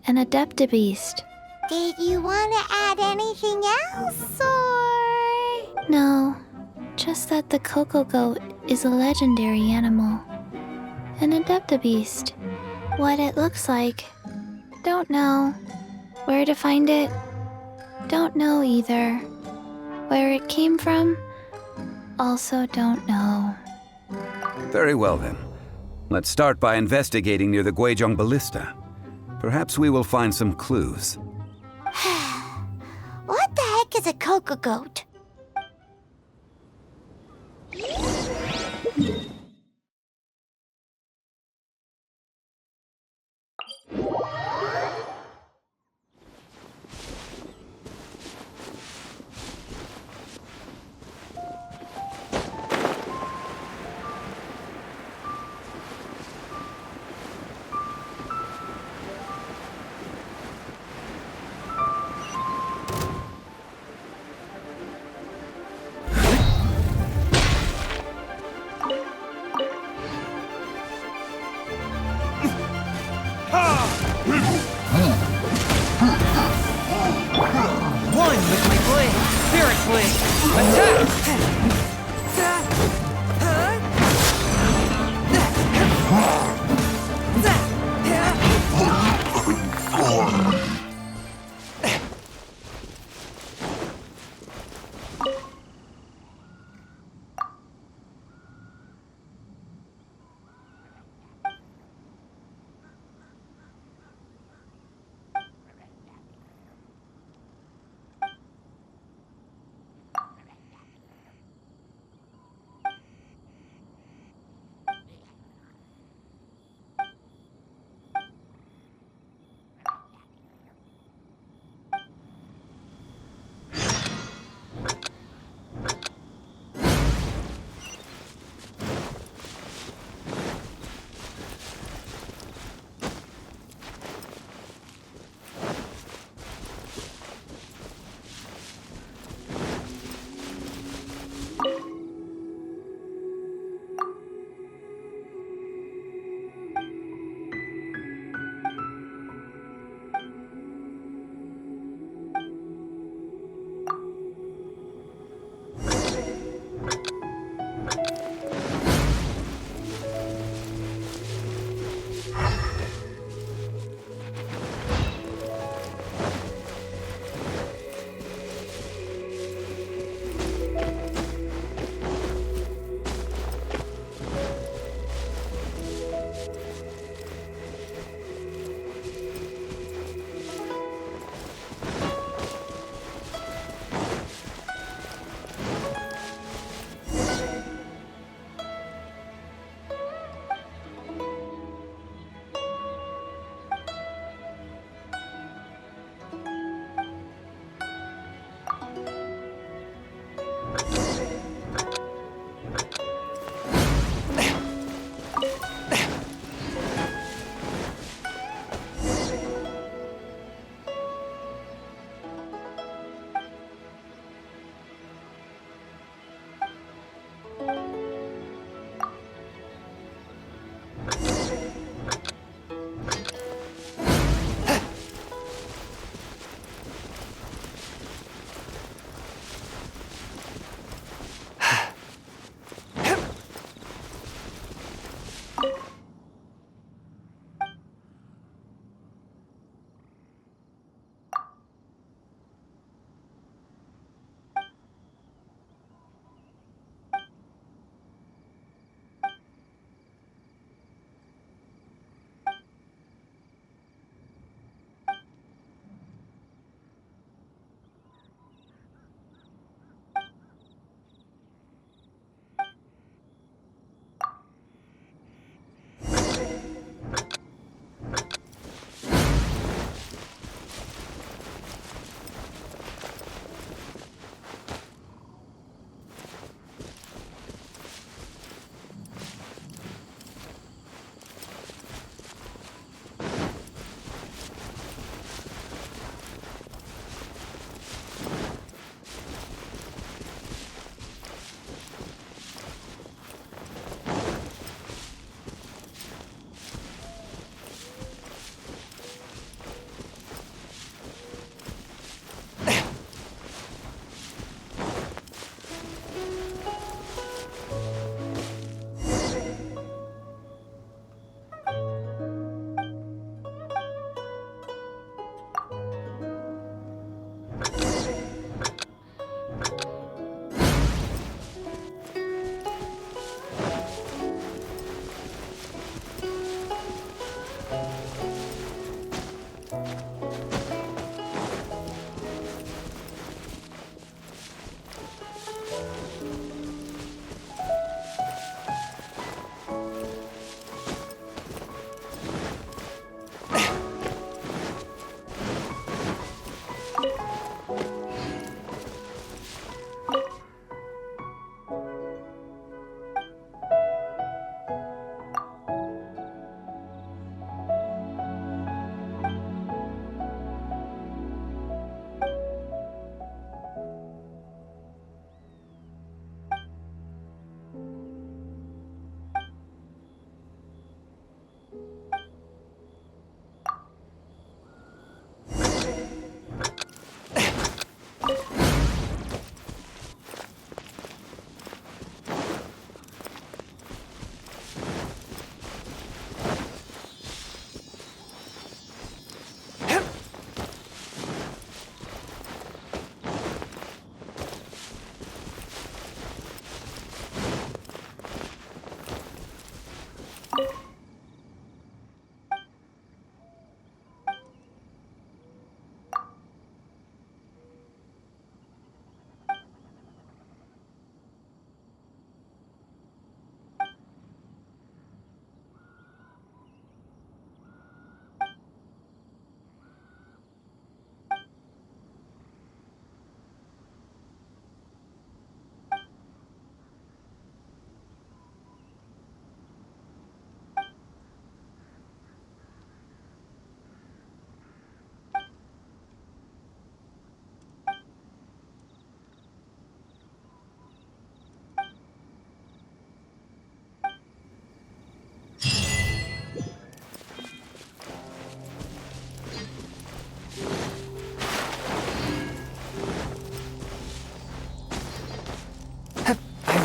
S7: an adeptabeast.
S2: Did you want to add anything else, or...?
S7: No, just that the cocoa goat is a legendary animal, an adeptabeast. What it looks like, don't know. Where to find it, don't know either. Where it came from, also don't know.
S4: Very well then. Let's start by investigating near the Guizhong ballista. Perhaps we will find some clues.
S2: What the heck is a cocoa goat?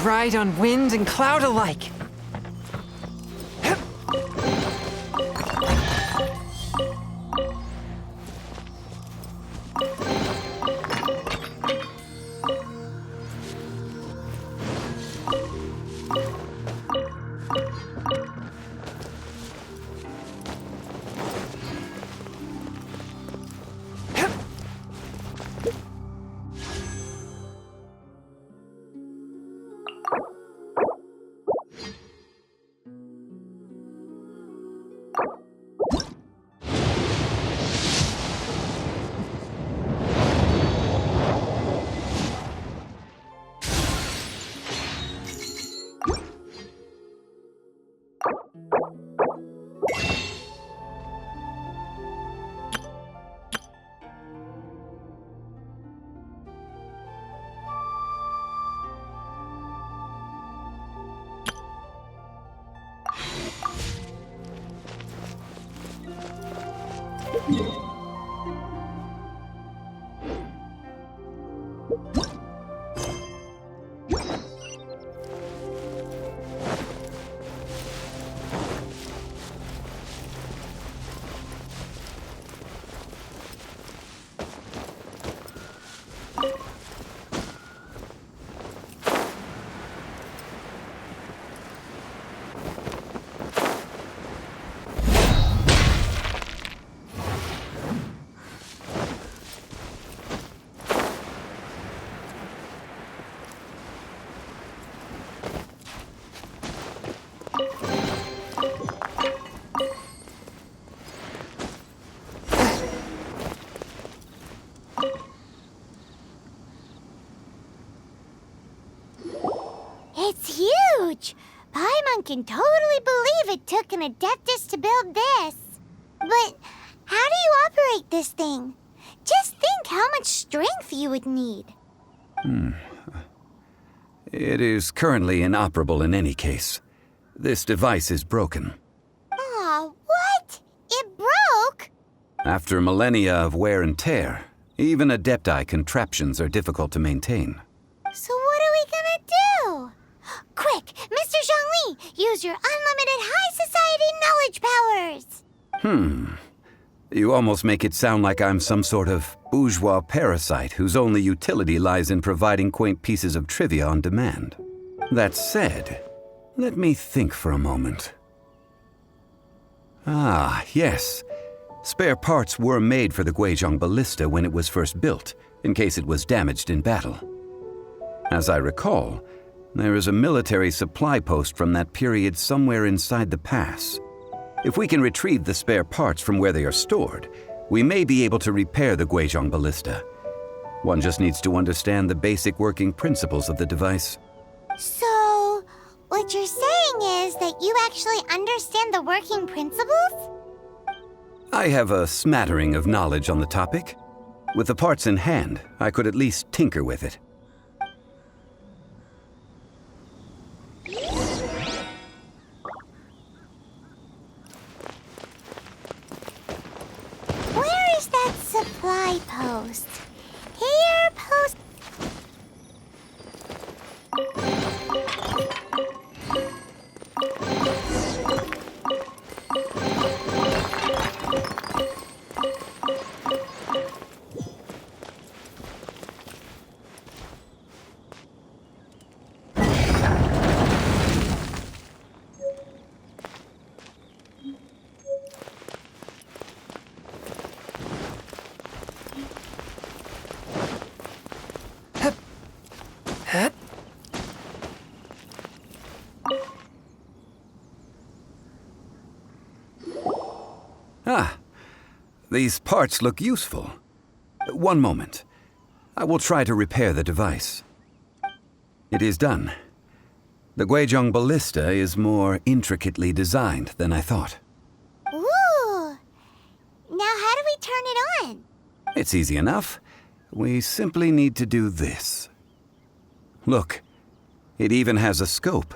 S13: ride on wind and cloud alike.
S2: It's huge! Paimon can totally believe it took an Adeptus to build this. But how do you operate this thing? Just think how much strength you would need.
S4: It is currently inoperable in any case. This device is broken.
S2: Aw, what? It broke?
S4: After millennia of wear and tear, even Adepti contraptions are difficult to maintain.
S2: So what are we gonna do? Quick, Mr. Zhongli, use your unlimited high society knowledge powers!
S4: You almost make it sound like I'm some sort of bourgeois parasite whose only utility lies in providing quaint pieces of trivia on demand. That said, let me think for a moment. Ah, yes. Spare parts were made for the Guizhong ballista when it was first built, in case it was damaged in battle. As I recall, there is a military supply post from that period somewhere inside the pass. If we can retrieve the spare parts from where they are stored, we may be able to repair the Guizhong ballista. One just needs to understand the basic working principles of the device.
S2: So, what you're saying is that you actually understand the working principles?
S4: I have a smattering of knowledge on the topic. With the parts in hand, I could at least tinker with it.
S2: Where is that supply post? Here, post...
S4: Ah, these parts look useful. One moment. I will try to repair the device. It is done. The Guizhong ballista is more intricately designed than I thought.
S2: Ooh! Now how do we turn it on?
S4: It's easy enough. We simply need to do this. Look, it even has a scope.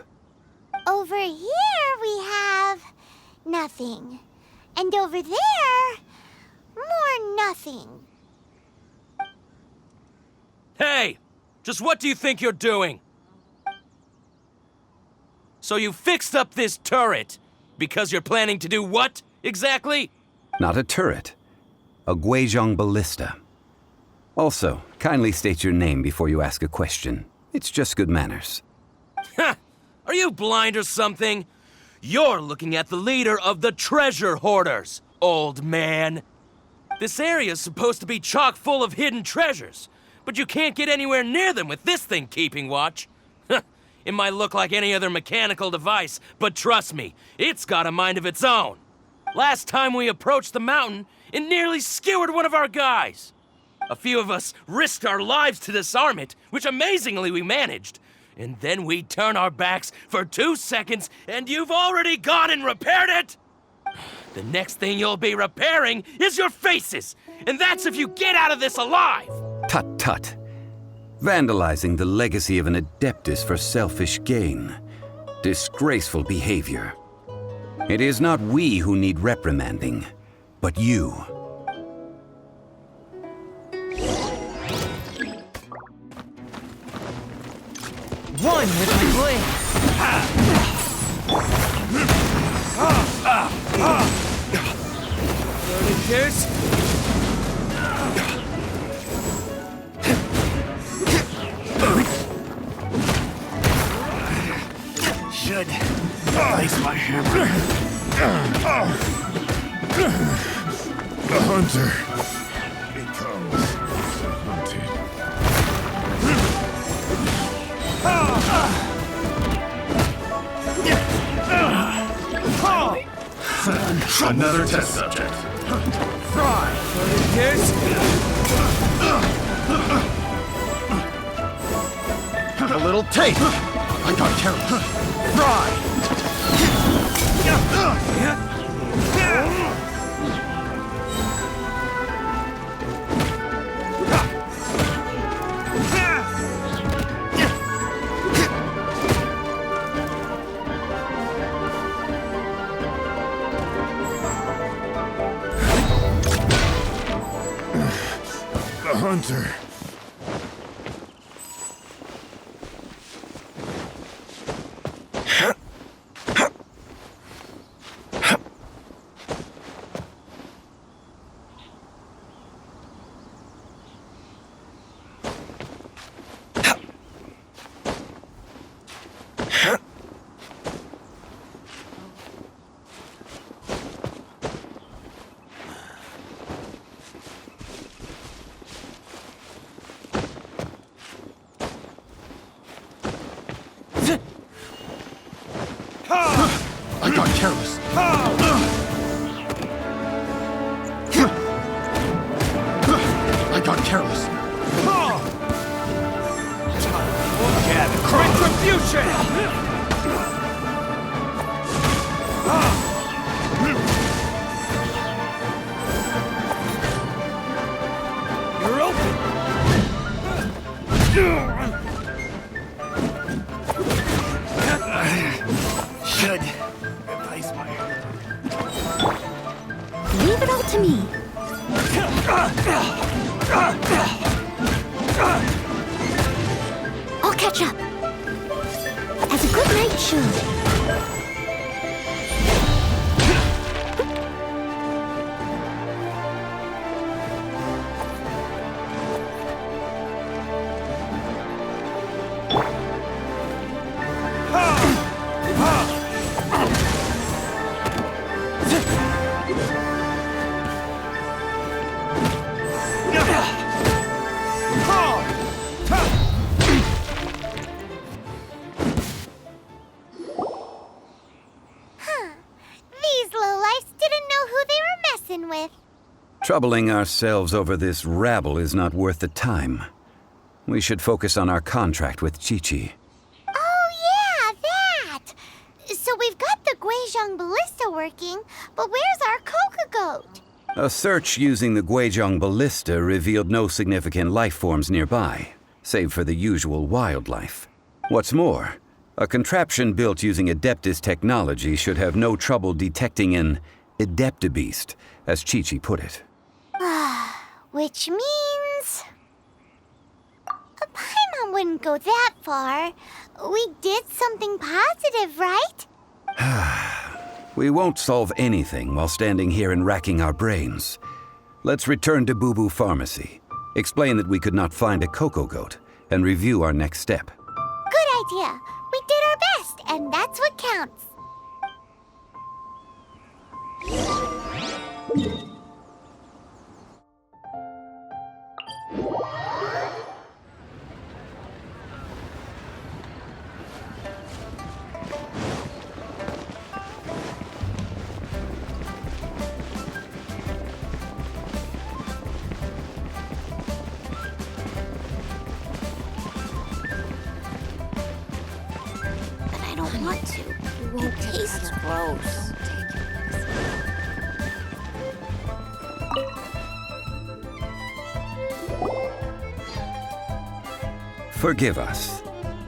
S2: Over here we have... nothing. And over there... more nothing.
S3: Hey! Just what do you think you're doing? So you fixed up this turret because you're planning to do what, exactly?
S4: Not a turret. A Guizhong ballista. Also, kindly state your name before you ask a question. It's just good manners.
S3: Ha! Are you blind or something? You're looking at the leader of the treasure hoarders, old man. This area's supposed to be chock full of hidden treasures, but you can't get anywhere near them with this thing keeping watch. It might look like any other mechanical device, but trust me, it's got a mind of its own. Last time we approached the mountain, it nearly skewered one of our guys. A few of us risked our lives to disarm it, which amazingly we managed. And then we turn our backs for 2 seconds, and you've already gone and repaired it! The next thing you'll be repairing is your faces, and that's if you get out of this alive!
S4: Tut tut. Vandalizing the legacy of an Adeptus for selfish gain. Disgraceful behavior. It is not we who need reprimanding, but you.
S13: One with my blade.
S3: Pierce?
S1: Should place my hammer. The hunter becomes hunted. Another test subject. Fry!
S3: Pierce?
S1: A little taste. I got careless. Fry! The hunter. I got careless. I got careless.
S3: Retribution! You're open!
S1: Should replace my hammer.
S2: Leave it all to me. I'll catch up. As a good knight should. With.
S4: Troubling ourselves over this rabble is not worth the time. We should focus on our contract with Qiqi.
S2: Oh yeah, that! So we've got the Guizhong ballista working, but where's our coca goat?
S4: A search using the Guizhong ballista revealed no significant life forms nearby, save for the usual wildlife. What's more, a contraption built using Adeptus technology should have no trouble detecting an Adeptabeast, as Qiqi put it.
S2: Which means... a Paimon wouldn't go that far. we did something positive, right?
S4: We won't solve anything while standing here and racking our brains. Let's return to Boo Boo Pharmacy, explain that we could not find a cocoa goat, and review our next step.
S2: Good idea. We did our best, and that's what counts. But I don't want to. It tastes gross.
S4: Forgive us.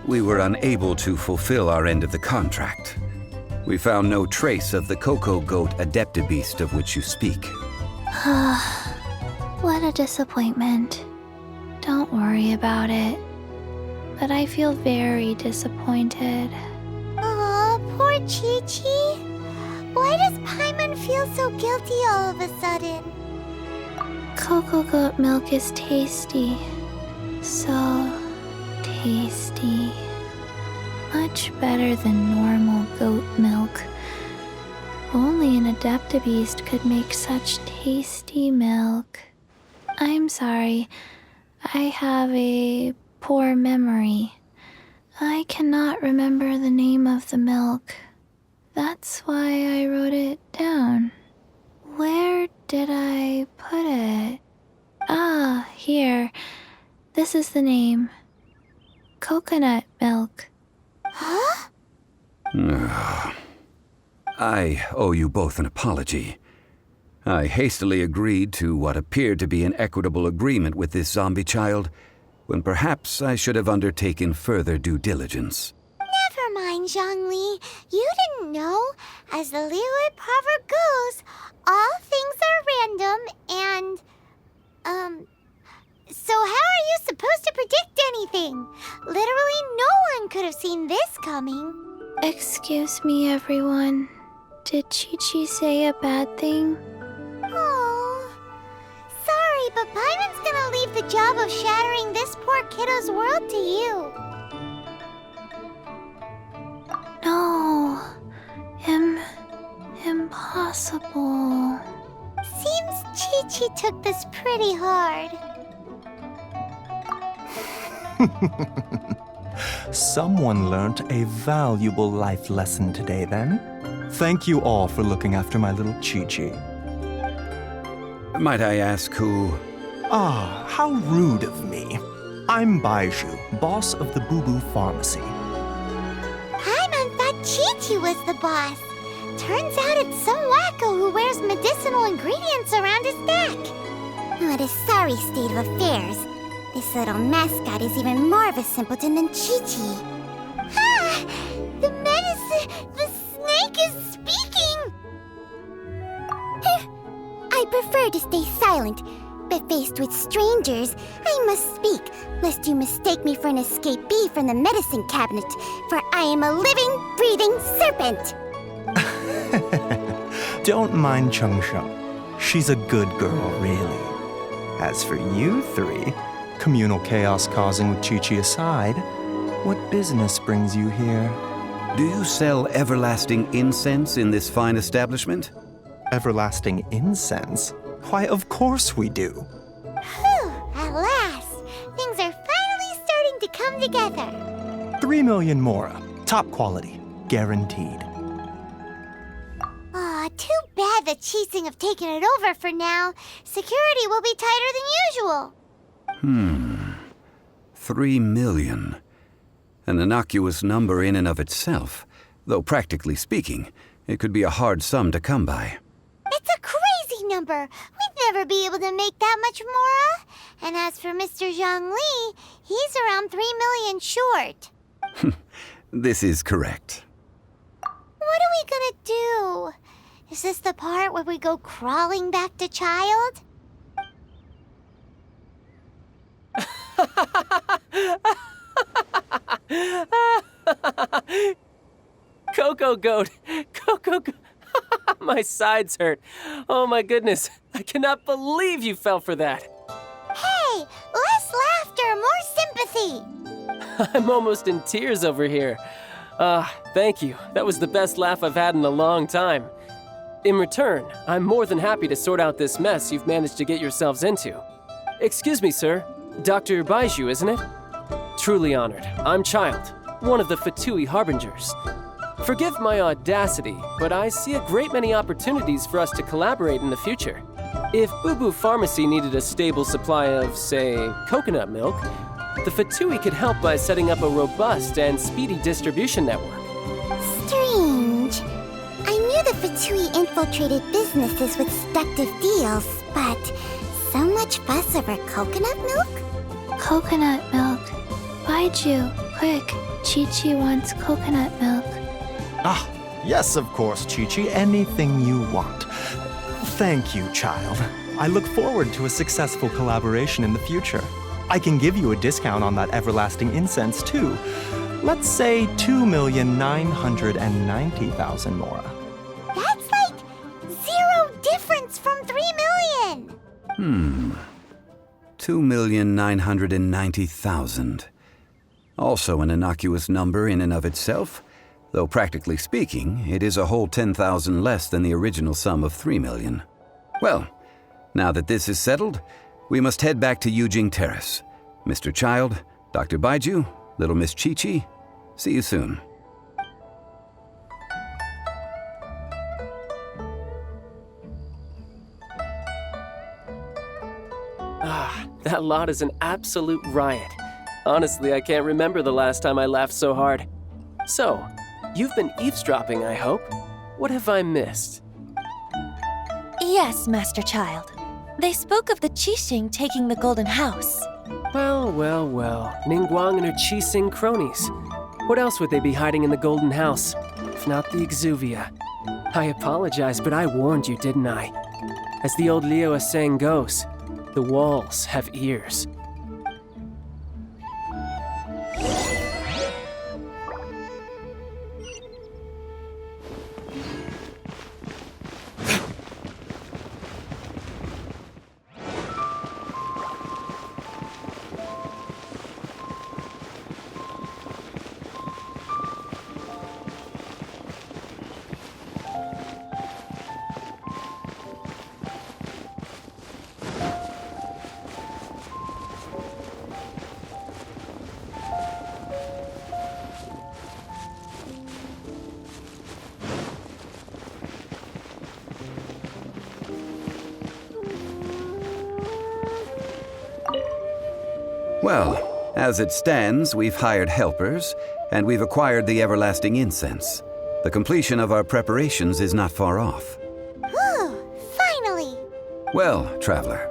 S4: We were unable to fulfill our end of the contract. We found no trace of the cocoa goat adeptabeast of which you speak.
S7: What a disappointment. Don't worry about it. But I feel very disappointed.
S2: Aw, poor Qiqi. Why does Paimon feel so guilty all of a sudden?
S7: Cocoa goat milk is tasty. So tasty. Much better than normal goat milk. Only an adeptabeast could make such tasty milk. I'm sorry. I have a poor memory. I cannot remember the name of the milk. That's why I wrote it down. Where did I put it? Ah, here. This is the name. Coconut milk.
S2: Huh?
S4: I owe you both an apology. I hastily agreed to what appeared to be an equitable agreement with this zombie child, when perhaps I should have undertaken further due diligence.
S2: Never mind, Zhongli. You didn't know. As the Liyue proverb goes, all things are random and, so how are you supposed to predict anything? Literally no one could have seen this coming.
S7: Excuse me, everyone. Did Qiqi say a bad thing?
S2: Oh, sorry, but Paimon's gonna leave the job of shattering this poor kiddo's world to you.
S7: No. Impossible.
S2: Seems Qiqi took this pretty hard.
S14: Someone learnt a valuable life lesson today, then. Thank you all for looking after my little Qiqi.
S4: Might I ask who?
S14: Ah, how rude of me. I'm Baiju, boss of the Boo Boo Pharmacy.
S2: Paimon thought Qiqi was the boss. Turns out it's some wacko who wears medicinal ingredients around his neck. What a sorry state of affairs. This little mascot is even more of a simpleton than Qiqi. Ah! The medicine... the snake is speaking! I prefer to stay silent, but faced with strangers, I must speak, lest you mistake me for an escapee from the medicine cabinet, for I am a living, breathing serpent!
S14: Don't mind Chung Sheng. She's a good girl, really. As for you three, communal chaos causing with Qiqi aside, what business brings you here?
S4: Do you sell everlasting incense in this fine establishment?
S14: Everlasting incense? Why, of course we do.
S2: Whew, at last! Things are finally starting to come together.
S14: 3 million mora. Top quality. Guaranteed.
S2: Aw, too bad the Qixing have taken it over for now. Security will be tighter than usual.
S4: 3 million. An innocuous number in and of itself, though practically speaking, it could be a hard sum to come by.
S2: It's a crazy number. We'd never be able to make that much mora. And as for Mr. Zhongli, he's around 3 million short.
S4: This is correct.
S2: What are we gonna do? Is this the part where we go crawling back to Childe?
S11: Coco Goat! Coco Goat! My sides hurt. Oh my goodness. I cannot believe you fell for that.
S2: Hey, less laughter, more sympathy.
S11: I'm almost in tears over here. Thank you. That was the best laugh I've had in a long time. In return, I'm more than happy to sort out this mess you've managed to get yourselves into. Excuse me, sir. Dr. Baiju, isn't it? Truly honored. I'm Childe, one of the Fatui Harbingers. Forgive my audacity, but I see a great many opportunities for us to collaborate in the future. If Boo Boo Pharmacy needed a stable supply of, say, coconut milk, the Fatui could help by setting up a robust and speedy distribution network.
S2: Strange. I knew the Fatui infiltrated businesses with seductive deals, but so much fuss over coconut milk?
S7: Coconut milk. Baiju, quick. Qiqi wants coconut milk.
S14: Ah, yes, of course, Qiqi. Anything you want. Thank you, child. I look forward to a successful collaboration in the future. I can give you a discount on that everlasting incense, too. Let's say 2,990,000 mora.
S2: That's like 0 difference from 3 million.
S4: 2,990,000. Also an innocuous number in and of itself, though practically speaking, it is a whole 10,000 less than the original sum of 3 million. Well, now that this is settled, we must head back to Yujing Terrace. Mr. Childe, Dr. Baiju, little Miss Qiqi, see you soon.
S11: That lot is an absolute riot. Honestly, I can't remember the last time I laughed so hard. So, you've been eavesdropping, I hope? What have I missed?
S8: Yes, Master Childe. They spoke of the Qixing taking the Golden House.
S11: Well. Ningguang and her Qixing cronies. What else would they be hiding in the Golden House, if not the Exuvia? I apologize, but I warned you, didn't I? As the old Liuwa saying goes, the walls have ears.
S4: Well, as it stands, we've hired helpers, and we've acquired the everlasting incense. The completion of our preparations is not far off.
S2: Whew, finally!
S4: Well, traveler,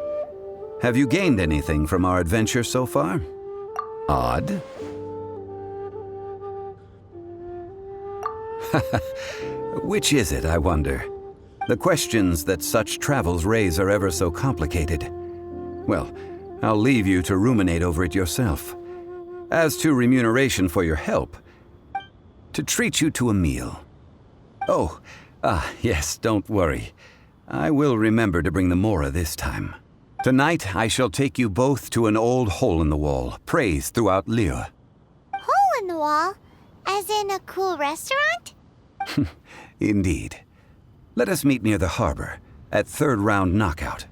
S4: have you gained anything from our adventure so far? Odd. Which is it, I wonder? The questions that such travels raise are ever so complicated. Well, I'll leave you to ruminate over it yourself. As to remuneration for your help, to treat you to a meal. Oh, yes, don't worry. I will remember to bring the mora this time. Tonight, I shall take you both to an old hole-in-the-wall, praised throughout Liuwa.
S2: Hole in the wall? As in a cool restaurant?
S4: Indeed. Let us meet near the harbor, at third round knockout.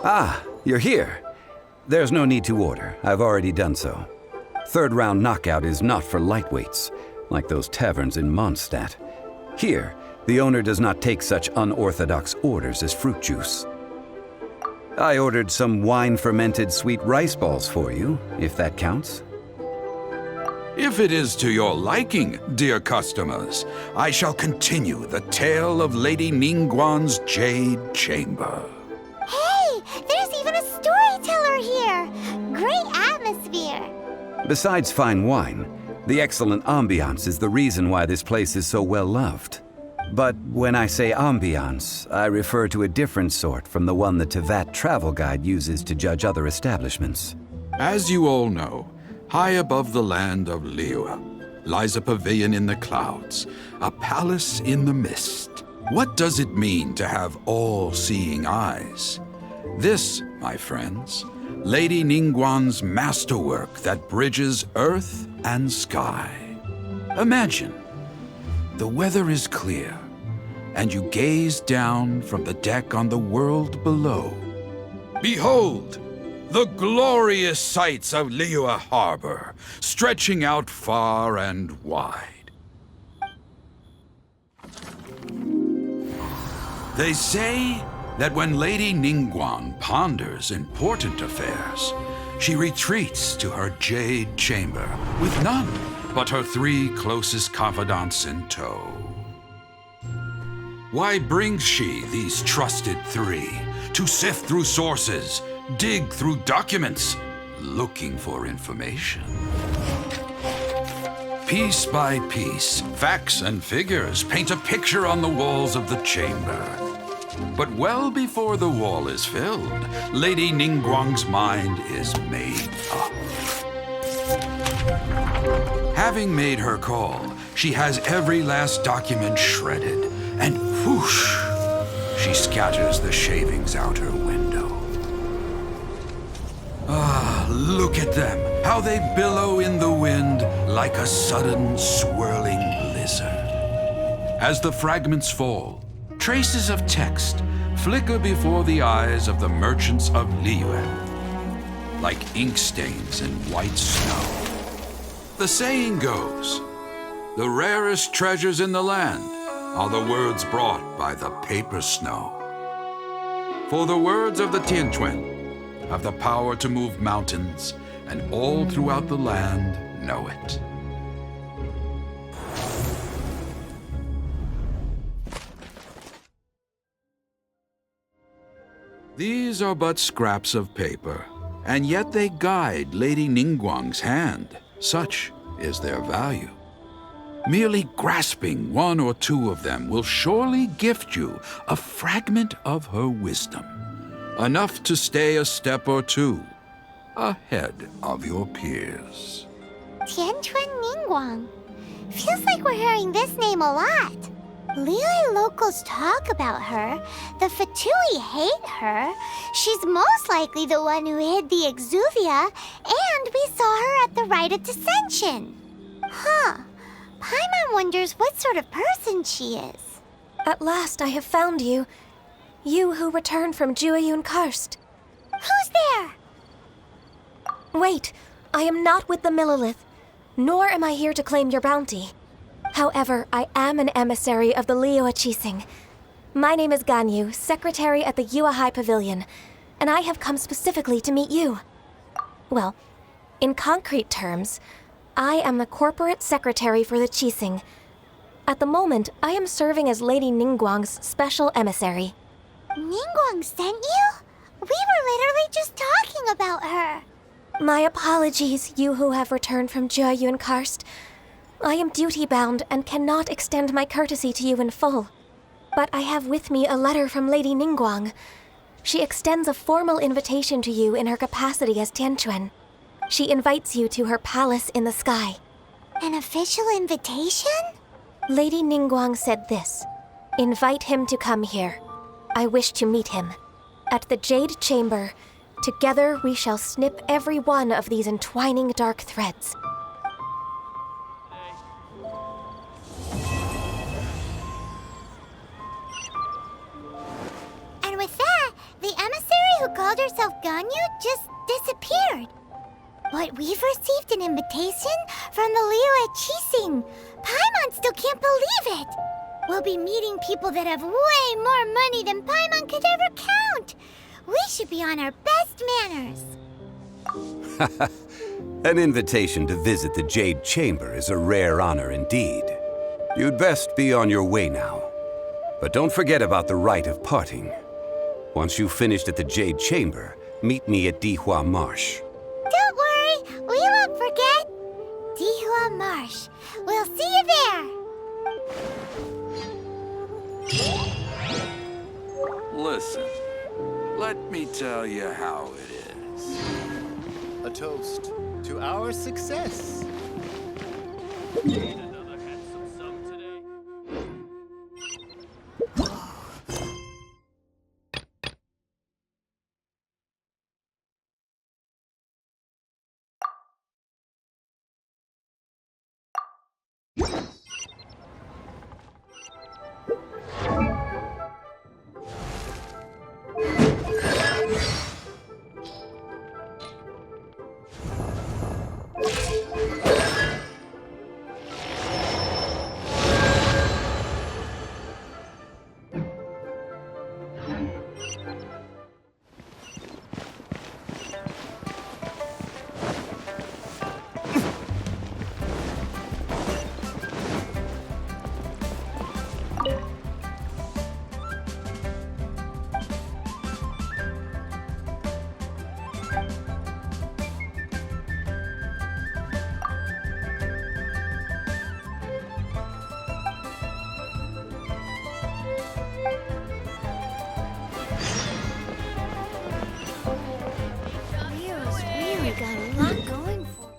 S4: Ah, you're here. There's no need to order. I've already done so. Third round knockout is not for lightweights. like those taverns in Mondstadt. Here, the owner does not take such unorthodox orders as fruit juice. I ordered some wine-fermented sweet rice balls for you, if that counts.
S1: If it is to your liking, dear customers, I shall continue the tale of Lady Ningguang's Jade Chamber.
S2: Hey, there's even a storyteller here! Great atmosphere!
S4: Besides fine wine, the excellent ambiance is the reason why this place is so well loved. But when I say ambiance, I refer to a different sort from the one the Tevat travel guide uses to judge other establishments.
S1: As you all know, high above the land of Liyue lies a pavilion in the clouds, a palace in the mist. What does it mean to have all-seeing eyes? This, my friends, Lady Ningguang's masterwork that bridges earth and sky. Imagine, the weather is clear, and you gaze down from the deck on the world below. Behold, the glorious sights of Liyue Harbor, stretching out far and wide. They say that when Lady Ningguang ponders important affairs, she retreats to her jade chamber with none but her 3 closest confidants in tow. Why brings she these trusted 3 to sift through sources, dig through documents, looking for information? Piece by piece, facts and figures paint a picture on the walls of the chamber. But well before the wall is filled, Lady Ningguang's mind is made up. Having made her call, she has every last document shredded, and whoosh, she scatters the shavings out her window. Ah, look at them, how they billow in the wind like a sudden swirling blizzard. As the fragments fall, traces of text flicker before the eyes of the merchants of Liyue, like ink stains in white snow. The saying goes, the rarest treasures in the land are the words brought by the paper snow. For the words of the Tianquan have the power to move mountains, and all throughout the land know it. These are but scraps of paper, and yet they guide Lady Ningguang's hand. Such is their value. Merely grasping 1 or 2 of them will surely gift you a fragment of her wisdom, enough to stay a step or 2 ahead of your peers.
S2: Tianquan Ningguang. Feels like we're hearing this name a lot. Liyue locals talk about her. The Fatui hate her. She's most likely the one who hid the exuvia, and we saw her at the rite of dissension. Huh. Paimon wonders what sort of person she is.
S15: At last I have found you. You who returned from Jueyun Karst.
S2: Who's there?
S15: Wait, I am not with the Millelith, nor am I here to claim your bounty. However, I am an emissary of the Liyue Qixing. My name is Ganyu, secretary at the Yuehai Pavilion, and I have come specifically to meet you. Well, in concrete terms, I am the corporate secretary for the Qixing. At the moment, I am serving as Lady Ningguang's special emissary.
S2: Ningguang sent you? We were literally just talking about her.
S15: My apologies, you who have returned from Jueyun Karst. I am duty-bound and cannot extend my courtesy to you in full. But I have with me a letter from Lady Ningguang. She extends a formal invitation to you in her capacity as Tianquan. She invites you to her palace in the sky.
S2: An official invitation?
S15: Lady Ningguang said this. Invite him to come here. I wish to meet him. At the Jade Chamber, together we shall snip every one of these entwining dark threads.
S2: And with that, the emissary who called herself Ganyu just disappeared. But we've received an invitation from the Liyue Qixing. Paimon still can't believe it. We'll be meeting people that have way more money than Paimon could ever count. We should be on our best manners.
S4: An invitation to visit the Jade Chamber is a rare honor indeed. You'd best be on your way now. But don't forget about the rite of parting. Once you've finished at the Jade Chamber, meet me at Dihua Marsh.
S2: Don't worry, we won't forget. Dihua Marsh. We'll see you there.
S1: Listen, let me tell you how it is.
S16: A toast to our success.
S2: Got a lot going for it.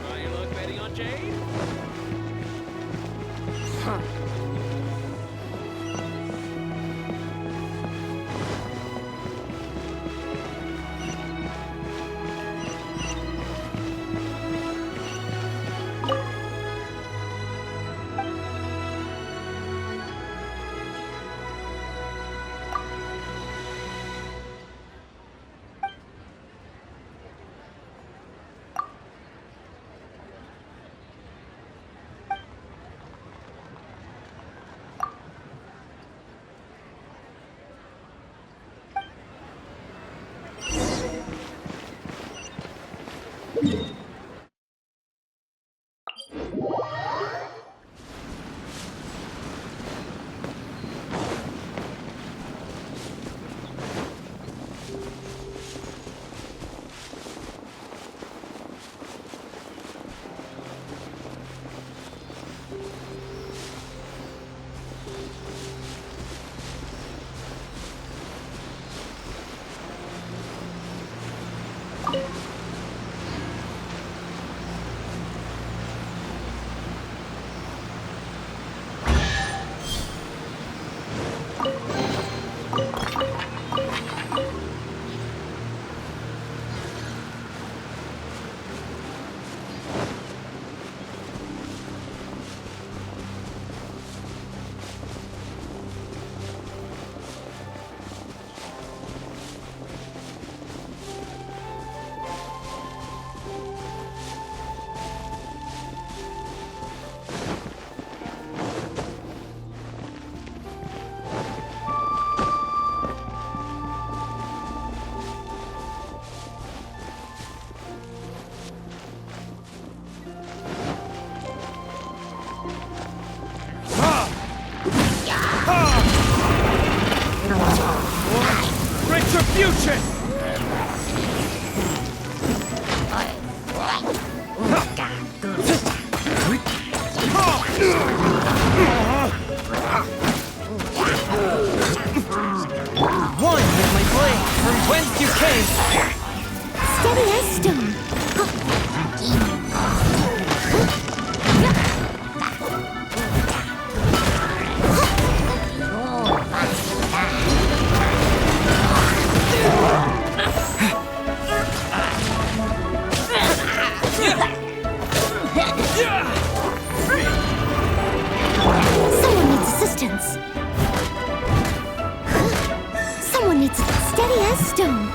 S11: Try your luck betting on Jade? Huh.
S13: Retribution! One with my blade, from whence you came!
S2: Steady as stone. vengeance. Someone needs it steady as stone.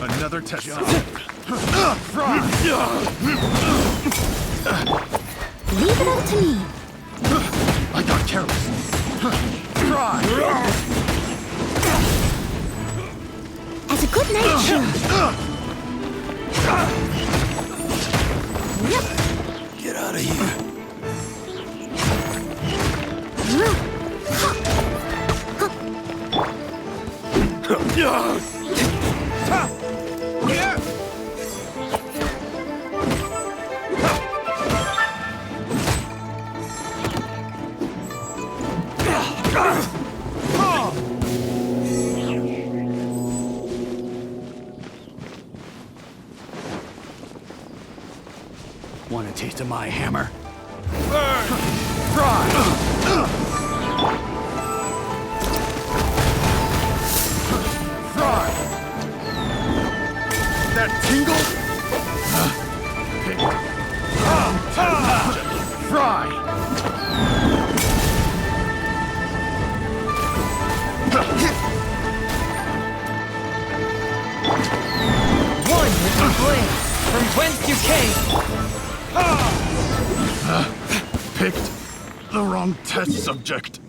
S16: Another test.
S2: Leave it up to me.
S16: I got careless.
S2: As a good night should.
S12: Get out of here.
S16: Want a taste of my hammer?
S12: Burn!
S16: Fry! Fry! That tingle? Fry!
S13: One with the flame, from whence you came!
S16: Picked the wrong test subject.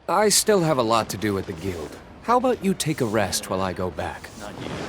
S17: I still have a lot to do at the guild. How about you take a rest while I go back?
S16: Not yet.